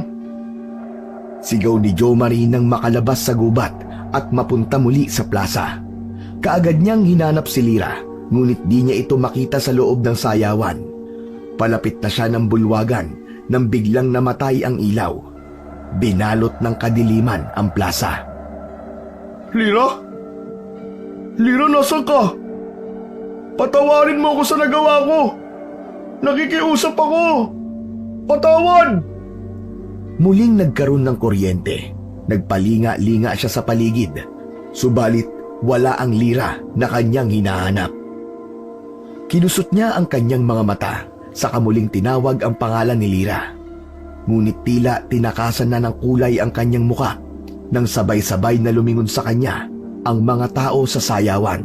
Sigaw ni Jo Marie nang makalabas sa gubat at mapunta muli sa plaza. Kaagad niyang hinanap si Lyra, ngunit di niya ito makita sa loob ng sayawan. Palapit na siya ng bulwagan nang biglang namatay ang ilaw. Binalot ng kadiliman ang plaza. Lyra? Lyra, nasan ka? Patawarin mo ako sa nagawa ko. Nakikiusap ako. Patawad! Muling nagkaroon ng kuryente. Nagpalinga-linga siya sa paligid. Subalit wala ang Lyra na kanyang hinahanap. Kinusot niya ang kanyang mga mata saka muling tinawag ang pangalan ni Lyra. Ngunit tila tinakasan na ng kulay ang kanyang muka nang sabay-sabay na lumingon sa kanya ang mga tao sa sayawan.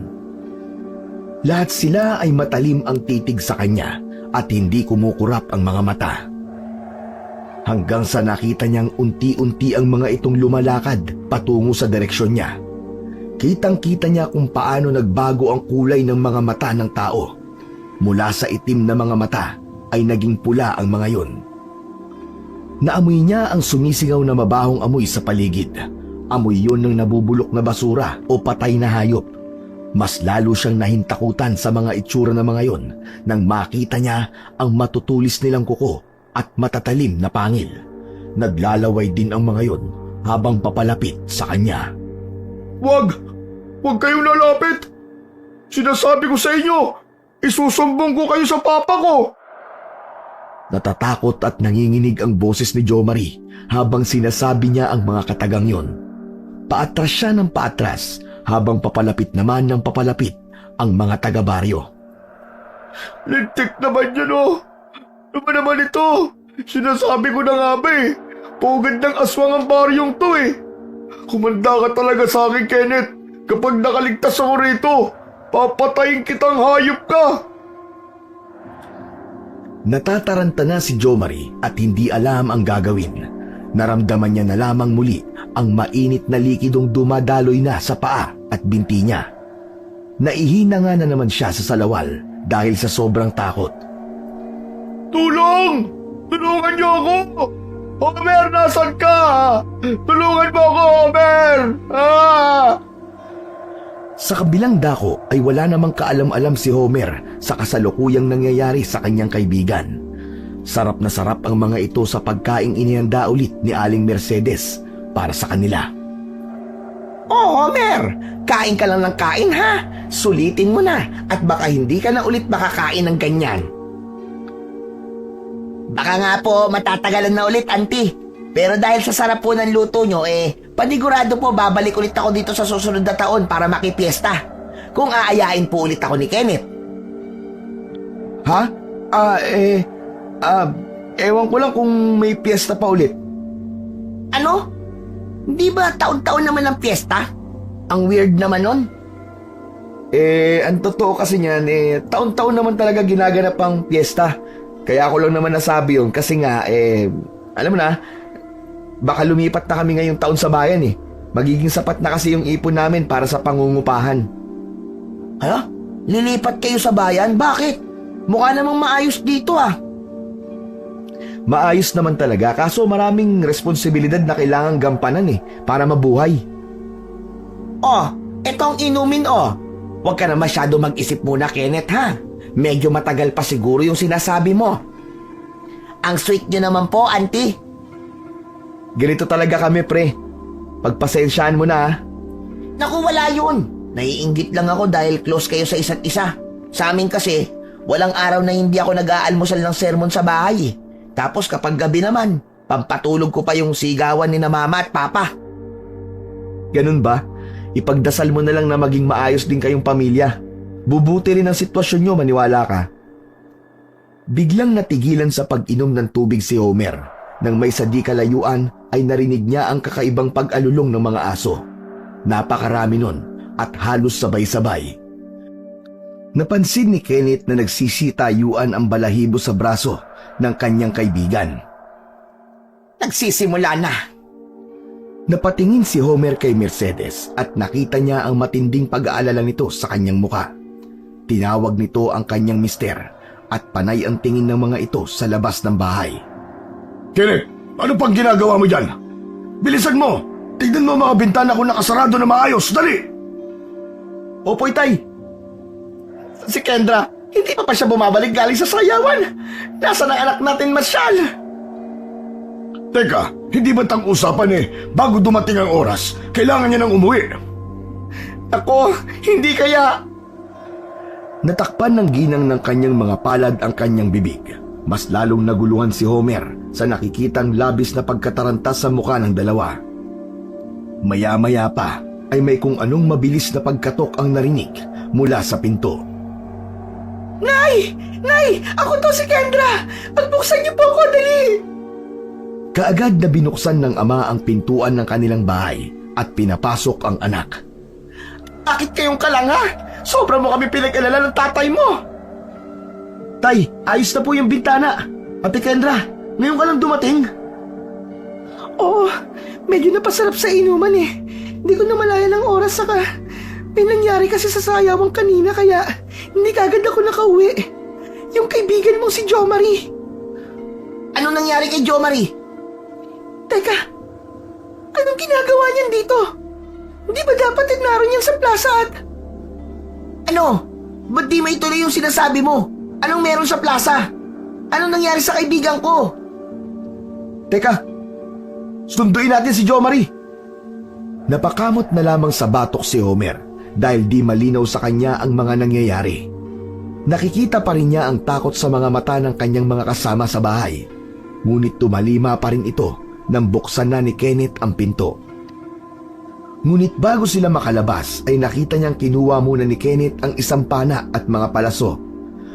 Lahat sila ay matalim ang titig sa kanya at hindi kumukurap ang mga mata. Hanggang sa nakita niyang unti-unti ang mga itong lumalakad patungo sa direksyon niya. Kitang-kita niya kung paano nagbago ang kulay ng mga mata ng tao. Mula sa itim na mga mata ay naging pula ang mga yon. Naamoy niya ang sumisingaw na mabahong amoy sa paligid. Amoy yon ng nabubulok na basura o patay na hayop. Mas lalo siyang nahintakutan sa mga itsura ng mga yon nang makita niya ang matutulis nilang kuko at matatalim na pangil. Naglalaway din ang mga yon habang papalapit sa kanya. Wag! Huwag kayong lalapit! Sinasabi ko sa inyo, isusumbong ko kayo sa papa ko! Natatakot at nanginginig ang boses ni Jo Marie habang sinasabi niya ang mga katagang yon. Paatras siya ng paatras habang papalapit naman ng papalapit ang mga taga-baryo. Lintik naman yun oh! Ano ba naman ito? Sinasabi ko na nga ba eh, pugad ng aswang ang baryong to eh. Kumanda ka talaga sa akin, Kenneth. Kapag nakaligtas ako rito, papatayin kitang hayop ka! Natataranta na si Jo Marie at hindi alam ang gagawin. Naramdaman niya na lamang muli ang mainit na likidong dumadaloy na sa paa at binti niya. Naihina nga na naman siya sa salawal dahil sa sobrang takot. Tulong! Tulungan niyo ako! Homer, nasan ka? Tulungan mo ako, Homer! Sa kabilang dako ay wala namang kaalam-alam si Homer sa kasalukuyang nangyayari sa kanyang kaibigan. Sarap na sarap ang mga ito sa pagkaing inihanda ulit ni Aling Mercedes para sa kanila. Oh, Homer! Kain ka lang ng kain, ha? Sulitin mo na at baka hindi ka na ulit makakain ng ganyan. Baka nga po matatagalan na ulit, auntie. Pero dahil sa sarap po ng luto nyo, panigurado po babalik ulit ako dito sa susunod na taon para makipiesta. Kung aayain po ulit ako ni Kenneth. Ha? Ewan ko lang kung may piyesta pa ulit. Ano? Hindi ba taon-taon naman ang piyesta? Ang weird naman nun. Ang totoo kasi niyan, taon-taon naman talaga ginaganap ang piyesta. Kaya ako lang naman nasabi yun kasi nga, alam mo na, baka lumipat na kami ngayong taon sa bayan eh. Magiging sapat na kasi yung ipon namin para sa pangungupahan. Ha? Lilipat kayo sa bayan? Bakit? Mukha namang maayos dito ah. Maayos naman talaga kaso maraming responsibilidad na kailangang gampanan para mabuhay. Oh, etong inumin oh. Huwag ka na masyado mag-isip muna, Kenneth, ha? Medyo matagal pa siguro yung sinasabi mo. Ang sweet nyo naman po, auntie. Ganito talaga kami, pre. Pagpasensyaan mo na. Naku, wala yun. Naiinggit lang ako dahil close kayo sa isa't isa. Sa amin kasi, walang araw na hindi ako nag-aalmusal ng sermon sa bahay. Tapos kapag gabi naman, pampatulog ko pa yung sigawan ni na mama at papa. Ganun ba? Ipagdasal mo na lang na maging maayos din kayong pamilya. Bubuti rin ang sitwasyon nyo, maniwala ka. Biglang natigilan sa pag-inom ng tubig si Homer. Nang may sa di kalayuan ay narinig niya ang kakaibang pag-alulong ng mga aso. Napakarami nun at halos sabay-sabay. Napansin ni Kenneth na nagsisitayuan ang balahibo sa braso ng kanyang kaibigan. Nagsisimula na. Napatingin si Homer kay Mercedes at nakita niya ang matinding pag-aalala nito sa kanyang muka. Tinawag nito ang kanyang mister at panay ang tingin ng mga ito sa labas ng bahay. Kenneth, ano pang ginagawa mo dyan? Bilisan mo! Tignan mo mga bintana kung nakasarado na maayos. Dali! Opo, Itay. Si Kendra, hindi pa siya bumabalik galing sa sayawan. Nasaan ang anak natin, Marshall? Teka, hindi ba tang usapan bago dumating ang oras, kailangan niya nang umuwi? Ako, hindi kaya. Natakpan ng ginang ng kanyang mga palad ang kanyang bibig. Mas lalong naguluhan si Homer sa nakikitang labis na pagkataranta sa mukha ng dalawa. Maya-maya pa ay may kung anong mabilis na pagkatok ang narinig mula sa pinto. Nay! Nay! Ako to si Kendra! Pagbuksan niyo po ako, dali! Kaagad na binuksan ng ama ang pintuan ng kanilang bahay at pinapasok ang anak. Bakit kayong kalanga? Sobra mo kami pinag-alala ng tatay mo. Tay, ayos na po yung bintana. Ate Kendra, ngayon ka lang dumating? Oo, medyo napasarap sa inuman eh. Hindi ko na malayan ang oras saka may nangyari kasi sa sayawang kanina kaya hindi kagad ako nakauwi. Yung kaibigan mong si Jo Marie. Anong nangyari kay Jo Marie? Teka, anong ginagawa niyan dito? Hindi ba dapat naroon yan sa plaza at... Ano? Ba't di may tuloy yung sinasabi mo? Anong meron sa plaza? Anong nangyari sa kaibigan ko? Teka, sunduin natin si Jo Marie. Napakamot na lamang sa batok si Homer dahil di malinaw sa kanya ang mga nangyayari. Nakikita pa rin niya ang takot sa mga mata ng kanyang mga kasama sa bahay. Ngunit tumalima pa rin ito nang buksan na ni Kenneth ang pinto. Ngunit bago sila makalabas ay nakita niyang kinuha muna ni Kenneth ang isang pana at mga palaso.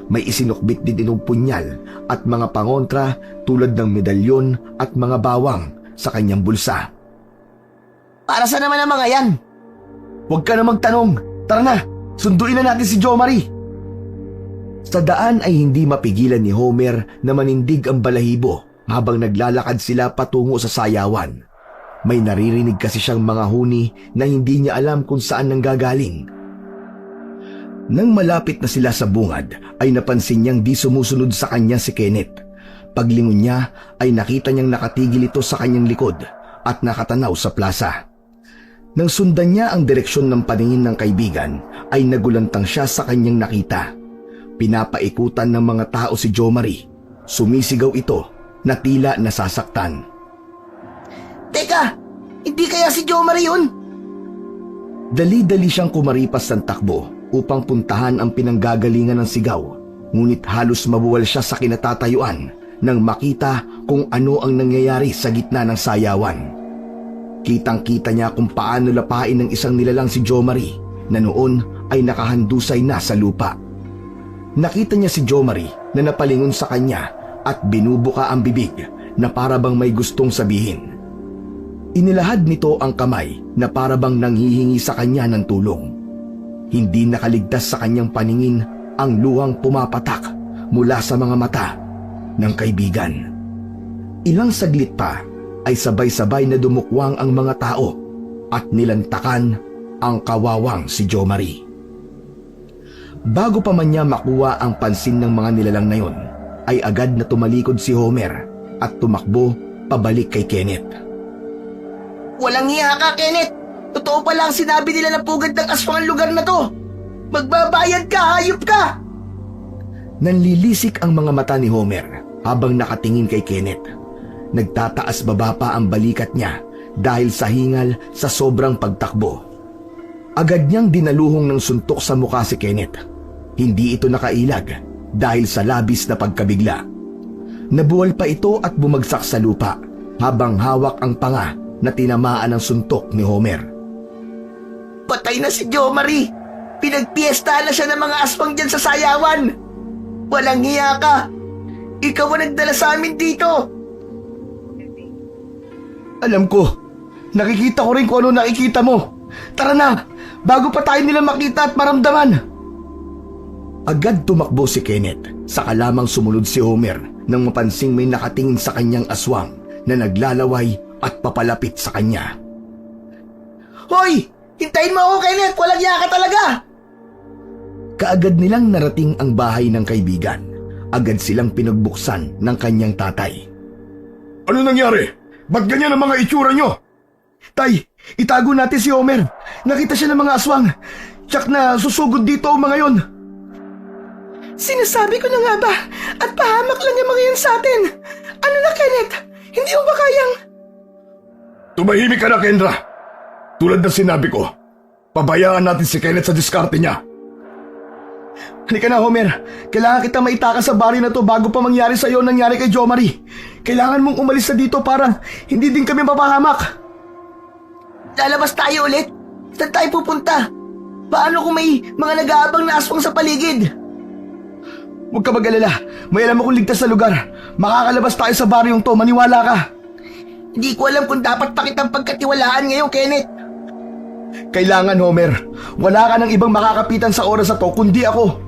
May isinukbit din itong punyal at mga pangontra tulad ng medalyon at mga bawang sa kanyang bulsa. Para saan naman ang mga yan? Huwag ka na magtanong. Tara na, sunduin na natin si Jo Marie. Sa daan ay hindi mapigilan ni Homer na manindig ang balahibo habang naglalakad sila patungo sa sayawan. May naririnig kasi siyang mga huni na hindi niya alam kung saan nanggagaling. Nang malapit na sila sa bungad, ay napansin niyang di sumusunod sa kanya si Kenneth. Paglingon niya ay nakita niyang nakatigil ito sa kanyang likod at nakatanaw sa plaza. Nang sundan niya ang direksyon ng paningin ng kaibigan, ay nagulantang siya sa kanyang nakita. Pinapaikutan ng mga tao si Jo Marie. Sumisigaw ito na tila nasasaktan. Teka, hindi kaya si Jo Marie yun? Dali-dali siyang kumaripas ng takbo upang puntahan ang pinanggagalingan ng sigaw. Ngunit halos mabuwal siya sa kinatatayuan nang makita kung ano ang nangyayari sa gitna ng sayawan. Kitang-kita niya kung paano lapain ng isang nilalang si Jo Marie na noon ay nakahandusay na sa lupa. Nakita niya si Jo Marie na napalingon sa kanya at binubuka ang bibig na para bang may gustong sabihin. Inilahad nito ang kamay na para bang nanghihingi sa kanya ng tulong. Hindi nakaligtas sa kanyang paningin ang luhang pumapatak mula sa mga mata ng kaibigan. Ilang saglit pa ay sabay-sabay na dumukwang ang mga tao at nilantakan ang kawawang si Jo Marie. Bago pa man niya makuha ang pansin ng mga nilalang na yon, ay agad na tumalikod si Homer at tumakbo pabalik kay Kenneth. Walang hiya ka, Kenneth! Totoo pala ang sinabi nila na pugad ng aswang ang lugar na to! Magbabayad ka, hayop ka! Nanlilisik ang mga mata ni Homer habang nakatingin kay Kenneth. Nagtataas baba pa ang balikat niya dahil sa hingal sa sobrang pagtakbo. Agad niyang dinaluhong ng suntok sa mukha si Kenneth. Hindi ito nakailag dahil sa labis na pagkabigla. Nabuwal pa ito at bumagsak sa lupa habang hawak ang panga na tinamaan ng suntok ni Homer. Patay na si Jo Marie! Pinagpiesta na siya ng mga aswang dyan sa sayawan! Walang hiya ka! Ikaw ang nagdala sa amin dito! Alam ko. Nakikita ko rin kung ano nakikita mo. Tara na! Bago pa tayo nila makita at maramdaman! Agad tumakbo si Kenneth, saka lamang sumunod si Homer nang mapansing may nakatingin sa kanyang aswang na naglalaway at papalapit sa kanya. Hoy! Hintayin mo ako, Kenneth! Walang hiya ka talaga! Kaagad nilang narating ang bahay ng kaibigan. Agad silang pinagbuksan ng kanyang tatay. Ano nangyari? Ba't ganyan ang mga itsura nyo? Tay, itago natin si Homer. Nakita siya ng mga aswang. Tsak na susugod dito ang mga yon. Sinasabi ko na nga ba? At pahamak lang yung mga yan sa atin. Ano na, Kenneth? Hindi mo ba kayang... Tumahimik ka na, Kendra. Tulad ng sinabi ko, pabayaan natin si Kenneth sa diskarte niya. Halika na, Homer. Kailangan kita maitakas sa baryo na to bago pa mangyari sa iyo nangyari kay Jo Marie. Kailangan mong umalis na dito para hindi din kami mapahamak. Lalabas tayo ulit? Saan tayo pupunta? Paano kung may mga nag-aabang na aswang sa paligid? Huwag ka mag-alala. May alam akong ligtas na lugar. Makakalabas tayo sa baryong to. Maniwala ka. Hindi ko alam kung dapat pa kitang pagkatiwalaan ngayon, Kenneth. Kailangan, Homer. Wala ka ng ibang makakapitan sa oras na to kundi ako.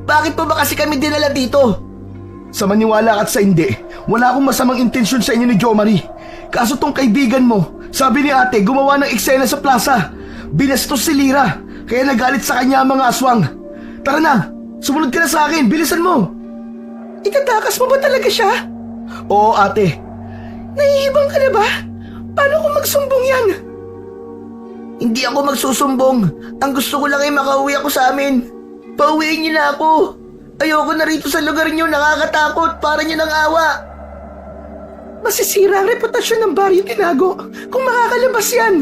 Bakit pa ba kasi kami dinala dito? Sa maniwala ka at sa hindi, wala akong masamang intensyon sa inyo ni Jo Marie. Kaso tong kaibigan mo, sabi ni ate, gumawa ng eksena sa plaza. Binastos si Lyra, kaya nagalit sa kanya ang mga aswang. Tara na, sumunod ka na sa akin, bilisan mo. Itatakas mo ba talaga siya? Oo, ate. Nahihibang ka na ba? Paano kung magsumbong yan? Hindi ako magsusumbong. Ang gusto ko lang ay makauwi ako sa amin. Pauwiin niyo na ako. Ayoko na rito sa lugar niyo, nakakatakot, para niyo ng awa. Masisira ang reputasyon ng baryo Tinago kung makakalabas yan.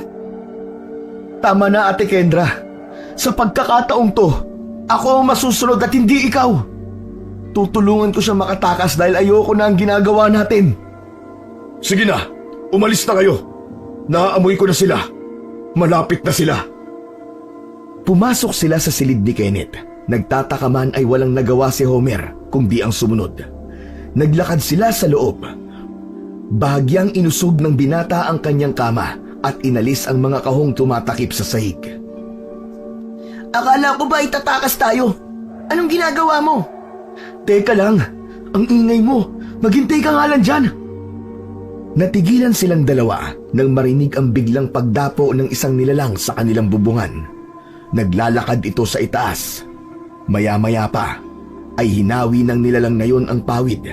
Tama na, Ate Kendra. Sa pagkakataong to, ako ang masusunod at hindi ikaw. Tutulungan ko siya makatakas dahil ayoko na ang ginagawa natin. Sige na, umalis na kayo. Naaamoy ko na sila. Malapit na sila. Pumasok sila sa silid ni Kenneth. Nagtataka man ay walang nagawa si Homer kundi ang sumunod. Naglakad sila sa loob. Bahagyang inusog ng binata ang kanyang kama at inalis ang mga kahong tumatakip sa sahig. Akala ko ba itatakas tayo? Anong ginagawa mo? Teka lang, ang ingay mo. Maghintay ka nga lang dyan. Natigilan silang dalawa nang marinig ang biglang pagdapo ng isang nilalang sa kanilang bubungan. Naglalakad ito sa itaas. Maya-maya pa ay hinawi ng nilalang na yon ang pawid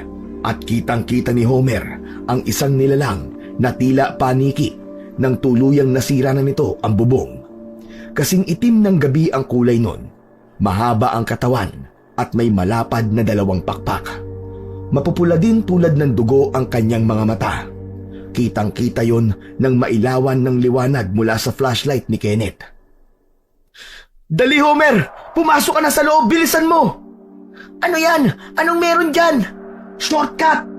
at kitang-kita ni Homer ang isang nilalang na tila paniki nang tuluyang nasira na nito ang bubong. Kasing itim ng gabi ang kulay nun, mahaba ang katawan at may malapad na dalawang pakpak. Mapupula din tulad ng dugo ang kanyang mga mata. Kitang-kita yon nang mailawan ng liwanag mula sa flashlight ni Kenneth. Dali, Homer! Pumasok ka na sa loob! Bilisan mo! Ano yan? Anong meron dyan? Shortcut!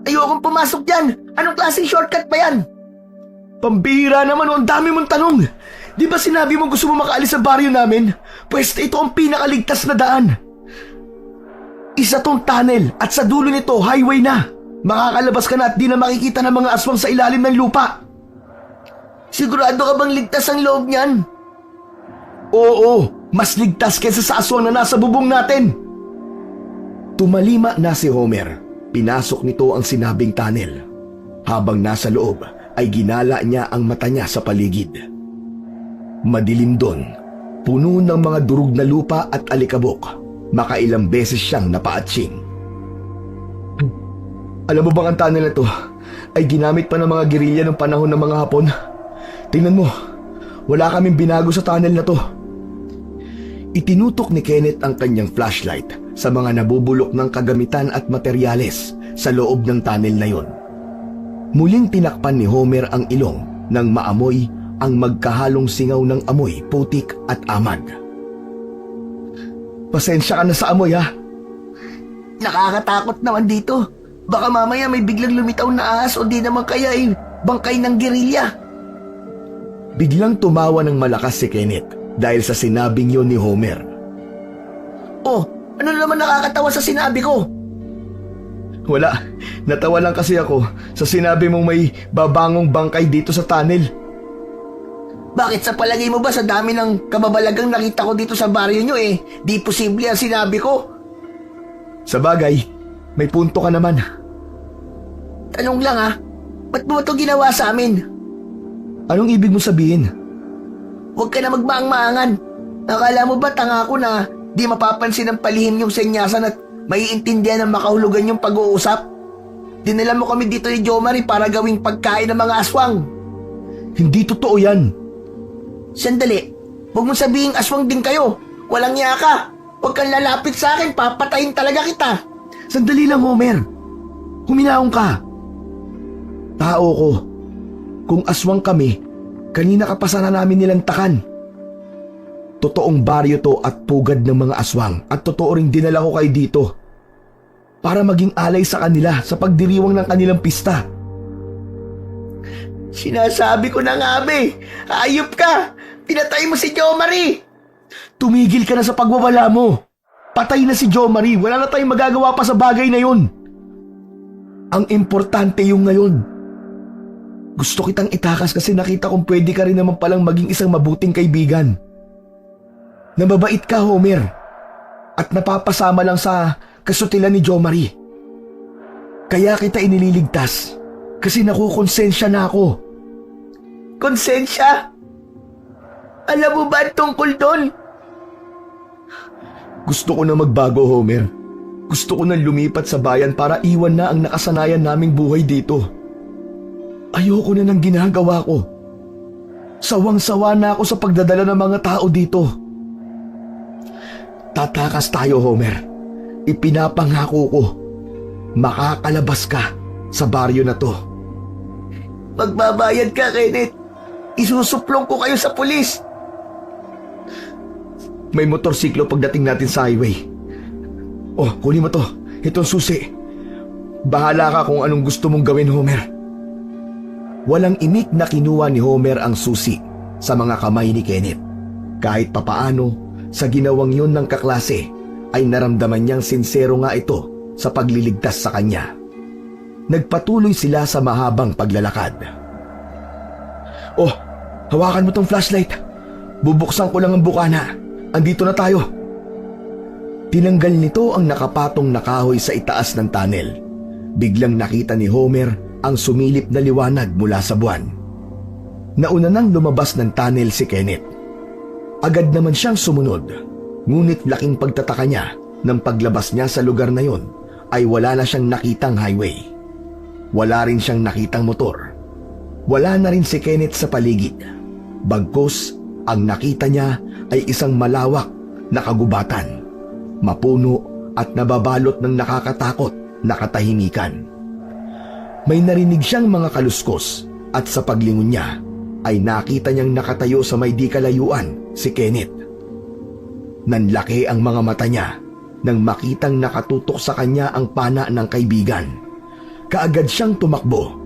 Ayokong pumasok dyan! Anong klaseng shortcut ba yan? Pambihira naman o, ang dami mong tanong! Di ba sinabi mo gusto mo makaalis sa baryo namin? Pwes ito ang pinakaligtas na daan. Isa tong tunnel at sa dulo nito highway na. Makakalabas ka na at di na makikita ng mga aswang sa ilalim ng lupa. Sigurado ka bang ligtas ang loob niyan? Oo, Mas ligtas kaysa sa aswang na nasa bubong natin. Tumalima na si Homer. Pinasok nito ang sinabing tunnel. Habang nasa loob ay ginala niya ang mata niya sa paligid. Madilim doon, puno ng mga durug na lupa at alikabok. Makailang beses siyang napaatsing. Alam mo bang ang tunnel na to ay ginamit pa ng mga gerilya ng panahon ng mga Hapon? Tingnan mo, wala kaming binago sa tunnel na to. Itinutok ni Kenneth ang kanyang flashlight sa mga nabubulok ng kagamitan at materyales sa loob ng tunnel na yon. Muling tinakpan ni Homer ang ilong nang maamoy ang magkahalong singaw ng amoy, putik at amag. Pasensya ka na sa amoy, ha? Nakakatakot naman dito. Baka mamaya may biglang lumitaw na ahas o di naman kaya bangkay ng gerilya. Biglang tumawa ng malakas si Kenneth dahil sa sinabing yon ni Homer. Oh, ano naman nakakatawa sa sinabi ko? Wala, natawa lang kasi ako sa sinabi mong may babangong bangkay dito sa tunnel. Bakit sa palagay mo ba sa dami ng kababalagang nakita ko dito sa baryo nyo di posible ang sinabi ko? Sa bagay, may punto ka naman. Tanong lang ba't mo ito ginawa sa amin? Anong ibig mo sabihin? Huwag ka na magmaang-maangan. Akala mo ba tanga ko na di mapapansin ang palihim yung senyasan at maiintindihan ng makahulugan yung pag-uusap? Dinala mo kami dito ni Jomari para gawing pagkain ng mga aswang. Hindi totoo yan. Sandali, huwag mo sabihing aswang din kayo. Walang niya ka. Huwag kang lalapit sa akin, papatayin talaga kita. Sandali lang, Homer. Huminaong ka. Tao ko. Kung aswang kami, kanina ka pa sana namin nilantakan. Totoong baryo to at pugad ng mga aswang at totoo ring dinala ko kayo dito para maging alay sa kanila sa pagdiriwang ng kanilang pista. Sinasabi ko na nga, be. Ayop ka. Pinatay mo si Jomari. Tumigil ka na sa pagwawala mo. Patay na si Jomari. Wala na tayong magagawa pa sa bagay na yun. Ang importante yung ngayon. Gusto kitang itakas kasi nakita kong pwede ka rin naman palang maging isang mabuting kaibigan. Nababait ka, Homer. At napapasama lang sa kasutilan ni Jomari. Kaya kita inililigtas kasi nakukonsensya na ako. Konsensya? Alam mo ba ang tungkol doon? Gusto ko na magbago, Homer. Gusto ko na lumipat sa bayan para iwan na ang nakasanayan naming buhay dito. Ayoko na ng ginagawa ko. Sawang-sawa na ako sa pagdadala ng mga tao dito. Tatakas tayo, Homer. Ipinapangako ko. Makakalabas ka sa baryo na to. Magbabayad ka, Kenneth. Isusuplong ko kayo sa pulis. May motorsiklo pagdating natin sa highway. Oh, kunin mo to. Itong susi. Bahala ka kung anong gusto mong gawin, Homer. Walang imik na kinuha ni Homer ang susi sa mga kamay ni Kenneth. Kahit papaano, sa ginawang yun ng kaklase, ay naramdaman niyang sinsero nga ito sa pagliligtas sa kanya. Nagpatuloy sila sa mahabang paglalakad. Oh, hawakan mo tong flashlight. Bubuksan ko lang ang bukana. Andito na tayo. Tinanggal nito ang nakapatong na kahoy sa itaas ng tunnel. Biglang nakita ni Homer ang sumilip na liwanag mula sa buwan. Nauna nang lumabas ng tunnel si Kenneth. Agad naman siyang sumunod. Ngunit laking pagtataka niya nang paglabas niya sa lugar na yon ay wala na siyang nakitang highway. Wala rin siyang nakitang motor. Wala na rin si Kenneth sa paligid. Bagkus, ang nakita niya ay isang malawak na kagubatan, mapuno at nababalot ng nakakatakot na katahimikan. May narinig siyang mga kaluskos at sa paglingon niya ay nakita niyang nakatayo sa may di kalayuan si Kenneth. Nanlaki ang mga mata niya nang makitang nakatutok sa kanya ang pana ng kaibigan. Kaagad siyang tumakbo.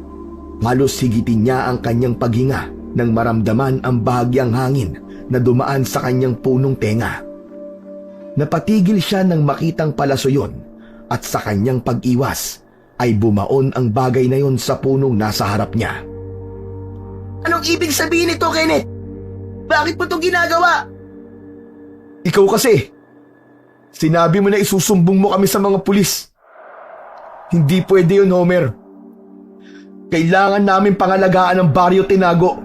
Halos higitin niya ang kanyang paghinga nang maramdaman ang bahagyang hangin na dumaan sa kanyang punong tenga. Napatigil siya nang makitang palaso yun at sa kanyang pag-iwas ay bumaon ang bagay na yon sa punong nasa harap niya. Anong ibig sabihin nito, Kenneth? Bakit mo ito ginagawa? Ikaw kasi, sinabi mo na isusumbong mo kami sa mga pulis. Hindi pwede yun, Homer. Kailangan namin pangalagaan ang Baryo Tinago.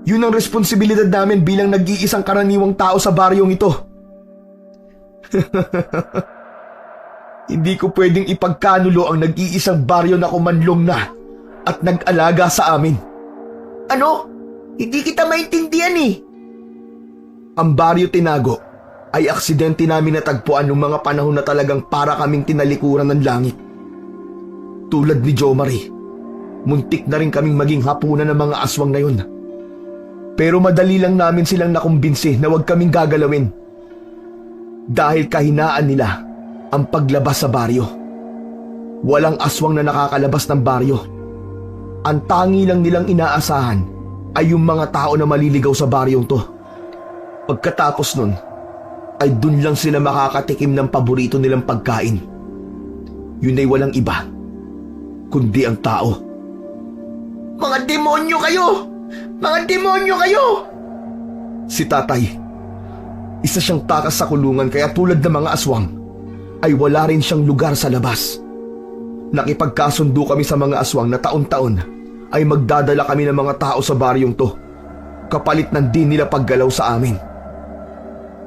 Yun ang responsibilidad namin bilang nag-iisang karaniwang tao sa baryong ito. Hindi ko pwedeng ipagkanulo ang nag-iisang baryo na kumanlong na at nag-alaga sa amin. Ano? Hindi kita maintindihan eh. Ang Baryo Tinago ay aksidente namin natagpuan noong mga panahon na talagang para kaming tinalikuran ng langit. Tulad ni Jo Marie, muntik na rin kaming maging hapunan ng mga aswang na yun. Pero madali lang namin silang nakumbinsi na huwag kaming gagalawin. Dahil kahinaan nila ang paglabas sa baryo. Walang aswang na nakakalabas ng baryo. Ang tangi lang nilang inaasahan ay yung mga tao na maliligaw sa baryong to. Pagkatapos nun, ay dun lang sila makakatikim ng paborito nilang pagkain. Yun ay walang iba, kundi ang tao. Mga demonyo kayo! Mga demonyo kayo! Si tatay, isa siyang takas sa kulungan kaya tulad ng mga aswang, ay wala rin siyang lugar sa labas. Nakipagkasundo kami sa mga aswang na taon-taon ay magdadala kami ng mga tao sa baryong to. Kapalit ng din nila paggalaw sa amin.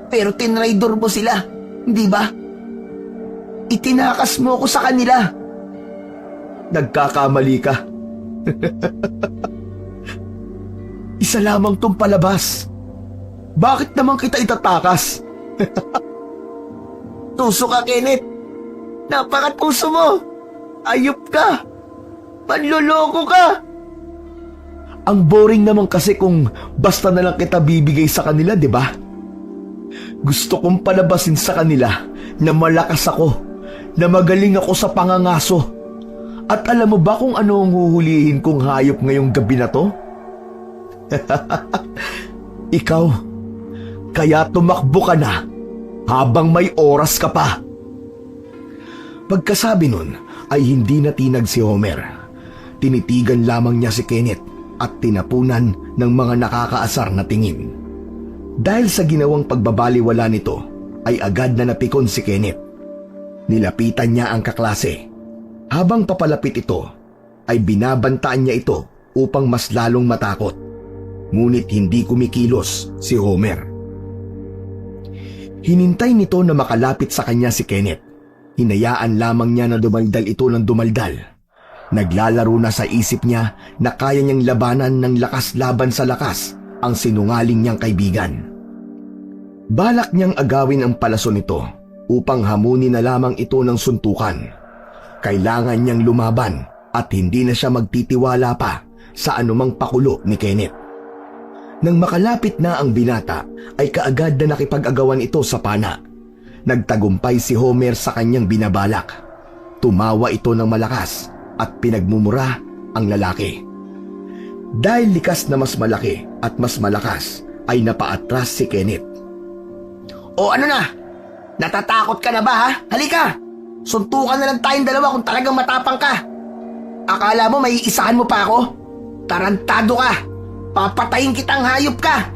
Pero tinraidor mo sila, hindi ba? Itinakas mo ko sa kanila. Nagkakamali ka. Isa lamang tong palabas. Bakit naman kita itatakas? Tuso ka, Kenneth. Napakatuso mo. Ayop ka. Manloloko ka. Ang boring naman kasi kung basta na lang kita bibigay sa kanila, di ba? Gusto kong palabasin sa kanila na malakas ako, na magaling ako sa pangangaso. At alam mo ba kung ano ang huhulihin kong hayop ngayong gabi na to? Ikaw. Kaya tumakbo ka na habang may oras ka pa. Pagkasabi nun ay hindi natinag si Homer. Tinitigan lamang niya si Kenneth at tinapunan ng mga nakakaasar na tingin. Dahil sa ginawang pagbabaliwala nito ay agad na napikon si Kenneth. Nilapitan niya ang kaklase. Habang papalapit ito ay binabantaan niya ito upang mas lalong matakot. Ngunit hindi kumikilos si Homer. Hinintay nito na makalapit sa kanya si Kenneth. Hinayaan lamang niya na dumaldal ito ng dumaldal. Naglalaro na sa isip niya na kaya niyang labanan ng lakas laban sa lakas ang sinungaling niyang kaibigan. Balak niyang agawin ang palaso nito upang hamunin na lamang ito ng suntukan. Kailangan niyang lumaban at hindi na siya magtitiwala pa sa anumang pakulo ni Kenneth. Nang makalapit na ang binata ay kaagad na nakipag-agawan ito sa pana. Nagtagumpay si Homer sa kanyang binabalak. Tumawa ito ng malakas at pinagmumura ang lalaki. Dahil likas na mas malaki at mas malakas ay napaatras si Kenneth. O ano na? Natatakot ka na ba ha? Halika! Suntukan na lang tayong dalawa kung talagang matapang ka. Akala mo may iisahan mo pa ako? Tarantado ka! Papatayin kitang hayop ka!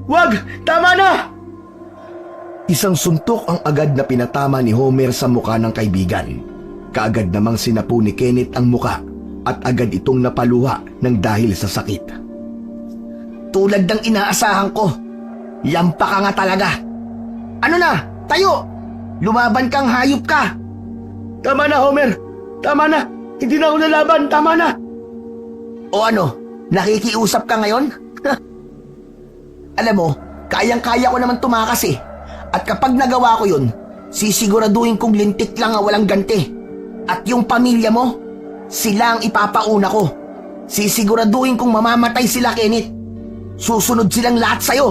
Wag! Tama na! Isang suntok ang agad na pinatama ni Homer sa muka ng kaibigan. Kaagad namang sinapu ni Kenneth ang muka at agad itong napaluha ng dahil sa sakit. Tulad ng inaasahan ko, lampa ka nga talaga. Ano na? Tayo! Lumaban kang hayop ka! Tama na, Homer! Tama na! Hindi na ako lalaban! Tama na! O ano? Nakikiusap ka ngayon? Alam mo, kayang-kaya ko naman tumakas eh. At kapag nagawa ko yun, sisiguraduhin kong lintik lang ang walang ganti. At yung pamilya mo, sila ang ipapauna ko. Sisiguraduhin kong mamamatay sila, Kenneth. Susunod silang lahat sa'yo.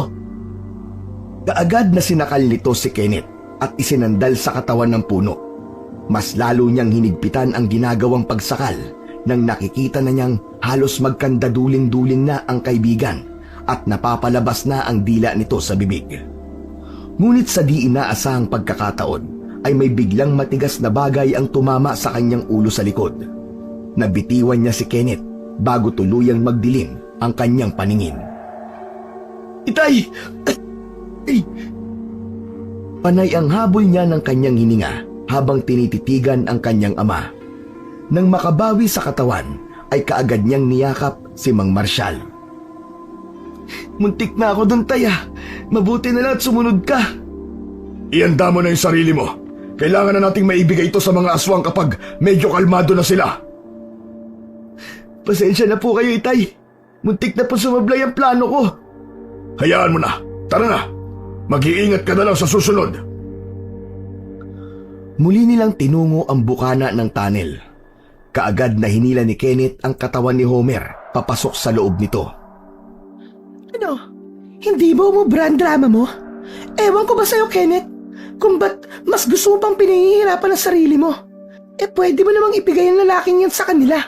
Kaagad na sinakal nito si Kenneth at isinandal sa katawan ng puno. Mas lalo niyang hinigpitan ang ginagawang pagsakal nang nakikita na niyang halos magkandaduling-duling na ang kaibigan at napapalabas na ang dila nito sa bibig. Ngunit sa di inaasahang pagkakataon ay may biglang matigas na bagay ang tumama sa kanyang ulo sa likod. Nabitiwan niya si Kenneth bago tuluyang magdilim ang kanyang paningin. Itay! Panay ang habol niya ng kanyang hininga habang tinititigan ang kanyang ama. Nang makabawi sa katawan, ay kaagad niyang niyakap si Mang Marshal. Muntik na ako dun, Tay. Mabuti na lang at sumunod ka. Ihanda mo na yung sarili mo. Kailangan na nating maibigay ito sa mga aswang kapag medyo kalmado na sila. Pasensya na po kayo, Itay. Muntik na po sumablay ang plano ko. Hayaan mo na. Tara na. Mag-iingat ka na lang sa susunod. Muli nilang tinungo ang bukana ng tunnel. Kaagad na hinila ni Kenneth ang katawan ni Homer papasok sa loob nito. Ano? Hindi ba umubra ang drama mo? Ewan ko ba sa'yo, Kenneth? Kung ba't mas gusto mo pang pinahihirapan ang sarili mo? Pwede mo namang ibigay ang lalaking yan sa kanila.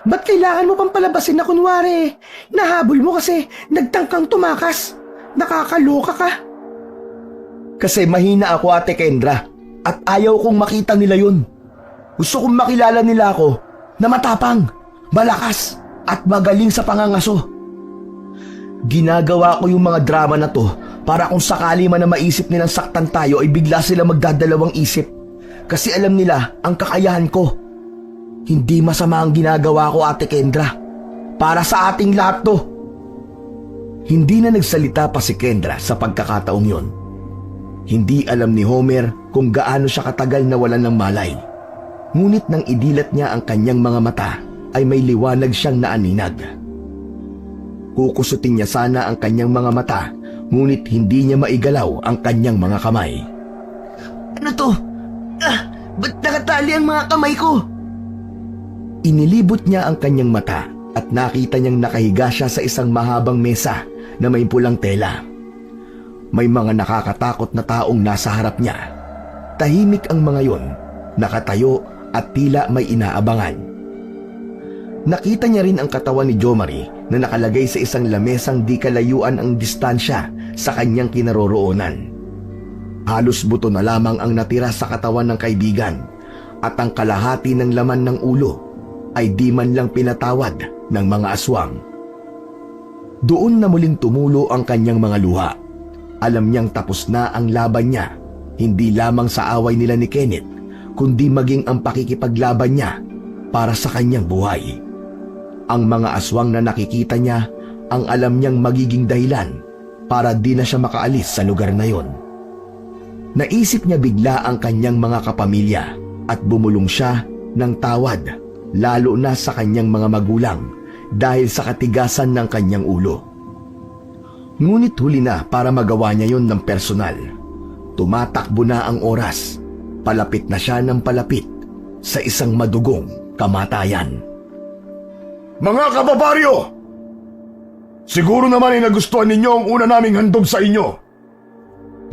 Ba't kailangan mo pang palabasin na kunwari nahabol mo kasi nagtangkang tumakas? Nakakaloka ka. Kasi mahina ako, Ate Kendra, at ayaw kong makita nila yun. Gusto kong makilala nila ako na matapang, malakas, at magaling sa pangangaso. Ginagawa ko yung mga drama na to para kung sakali man na maisip nilang saktan tayo ay bigla sila magdadalawang isip. Kasi alam nila ang kakayahan ko. Hindi masama ang ginagawa ko, Ate Kendra. Para sa ating lahat to. Hindi na nagsalita pa si Kendra sa pagkakataong yon. Hindi alam ni Homer kung gaano siya katagal na wala ng malay. Ngunit nang idilat niya ang kanyang mga mata, ay may liwanag siyang naaninag. Kukusutin niya sana ang kanyang mga mata, ngunit hindi niya maigalaw ang kanyang mga kamay. Ano to? Ba't nakatali ang mga kamay ko? Inilibot niya ang kanyang mata at nakita niyang nakahiga siya sa isang mahabang mesa na may pulang tela. May mga nakakatakot na taong nasa harap niya. Tahimik ang mga yon, nakatayo at tila may inaabangan. Nakita niya rin ang katawan ni Jomari na nakalagay sa isang lamesang di kalayuan ang distansya sa kanyang kinaroroonan. Halos buto na lamang ang natira sa katawan ng kaibigan at ang kalahati ng laman ng ulo ay di man lang pinatawad ng mga aswang. Doon na muling tumulo ang kanyang mga luha. Alam niyang tapos na ang laban niya, hindi lamang sa away nila ni Kenneth, kundi maging ang pakikipaglaban niya para sa kanyang buhay. Ang mga aswang na nakikita niya ang alam niyang magiging dahilan para di na siya makaalis sa lugar na yon. Naisip niya bigla ang kanyang mga kapamilya at bumulong siya ng tawad, lalo na sa kanyang mga magulang dahil sa katigasan ng kanyang ulo. Ngunit huli na para magawa niya yon ng personal. Tumatakbo na ang oras. Palapit na siya ng palapit sa isang madugong kamatayan. Mga kababaryo! Siguro naman ay nagustuhan ninyo ang una naming handog sa inyo.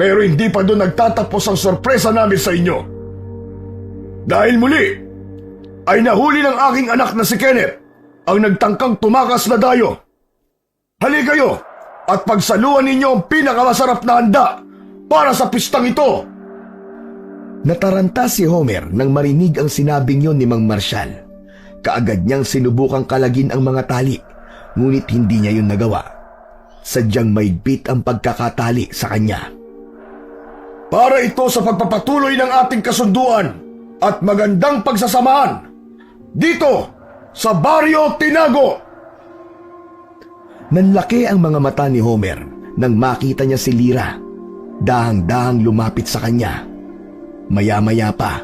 Pero hindi pa doon nagtatapos ang sorpresa namin sa inyo. Dahil muli, ay nahuli ng aking anak na si Kenneth ang nagtangkang tumakas na dayo. Halika kayo at pagsaluhan ninyo ang pinakamasarap na handa para sa pistang ito. Nataranta si Homer nang marinig ang sinabing yon ni Mang Marshal. Kaagad niyang sinubukang kalagin ang mga tali, ngunit hindi niya yun nagawa. Sadyang maigpit ang pagkakatali sa kanya. Para ito sa pagpapatuloy ng ating kasunduan at magandang pagsasamahan dito sa Baryo Tinago. Nanlaki ang mga mata ni Homer nang makita niya si Lyra. Dahang-dahang lumapit sa kanya. Maya-maya pa,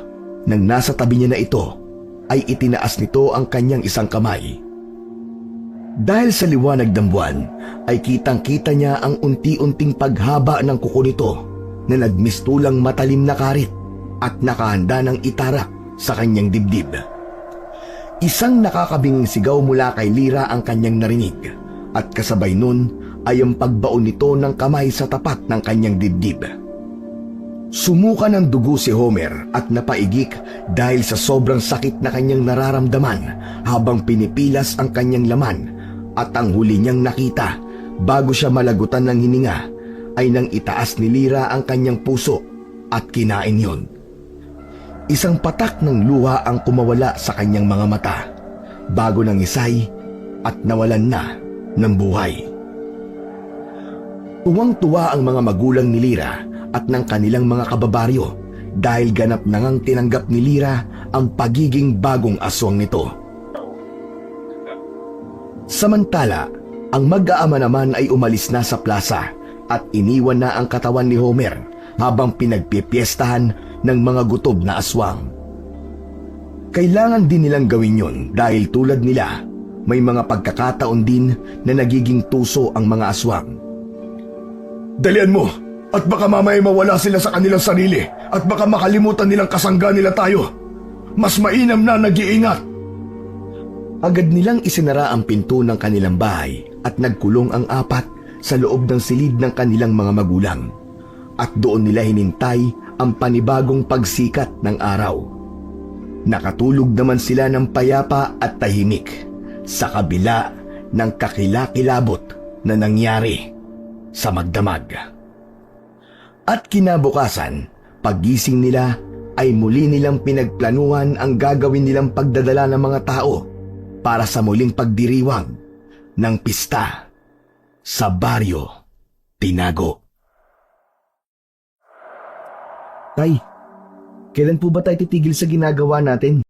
nang nasa tabi niya na ito, ay itinaas nito ang kanyang isang kamay. Dahil sa liwanag ng buwan, ay kitang-kita niya ang unti-unting paghaba ng kuko nito na nagmistulang matalim na karit at nakahanda ng itarak sa kanyang dibdib. Isang nakakabinging sigaw mula kay Lyra ang kanyang narinig at kasabay nun ay ang pagbaon nito ng kamay sa tapat ng kanyang dibdib. Sumuka ng dugo si Homer at napaigik dahil sa sobrang sakit na kanyang nararamdaman habang pinipilas ang kanyang laman, at ang huli niyang nakita bago siya malagutan ng hininga ay nang itaas ni Lyra ang kanyang puso at kinain yon. Isang patak ng luha ang kumawala sa kanyang mga mata bago nangisay at nawalan na ng buhay. Tuwang-tuwa ang mga magulang ni Lira at ng kanilang mga kababaryo dahil ganap na ngang tinanggap ni Lira ang pagiging bagong aswang nito. Samantala, ang mag-aama naman ay umalis na sa plaza at iniwan na ang katawan ni Homer habang pinagpipiestahan ng mga gutob na aswang. Kailangan din nilang gawin yon dahil tulad nila, may mga pagkakataon din na nagiging tuso ang mga aswang. Dalian mo at baka mamaya mawala sila sa kanilang sarili at baka makalimutan nilang kasangga nila tayo. Mas mainam na nag-iingat. Agad nilang isinara ang pinto ng kanilang bahay at nagkulong ang apat sa loob ng silid ng kanilang mga magulang. At doon nila hinintay ang panibagong pagsikat ng araw. Nakatulog naman sila ng payapa at tahimik sa kabila ng kakilakilabot na nangyari sa magdamag. At kinabukasan, paggising nila ay muli nilang pinagplanuhan ang gagawin nilang pagdadala ng mga tao para sa muling pagdiriwang ng pista sa Baryo Tinago. Tay, kailan po ba tayo titigil sa ginagawa natin?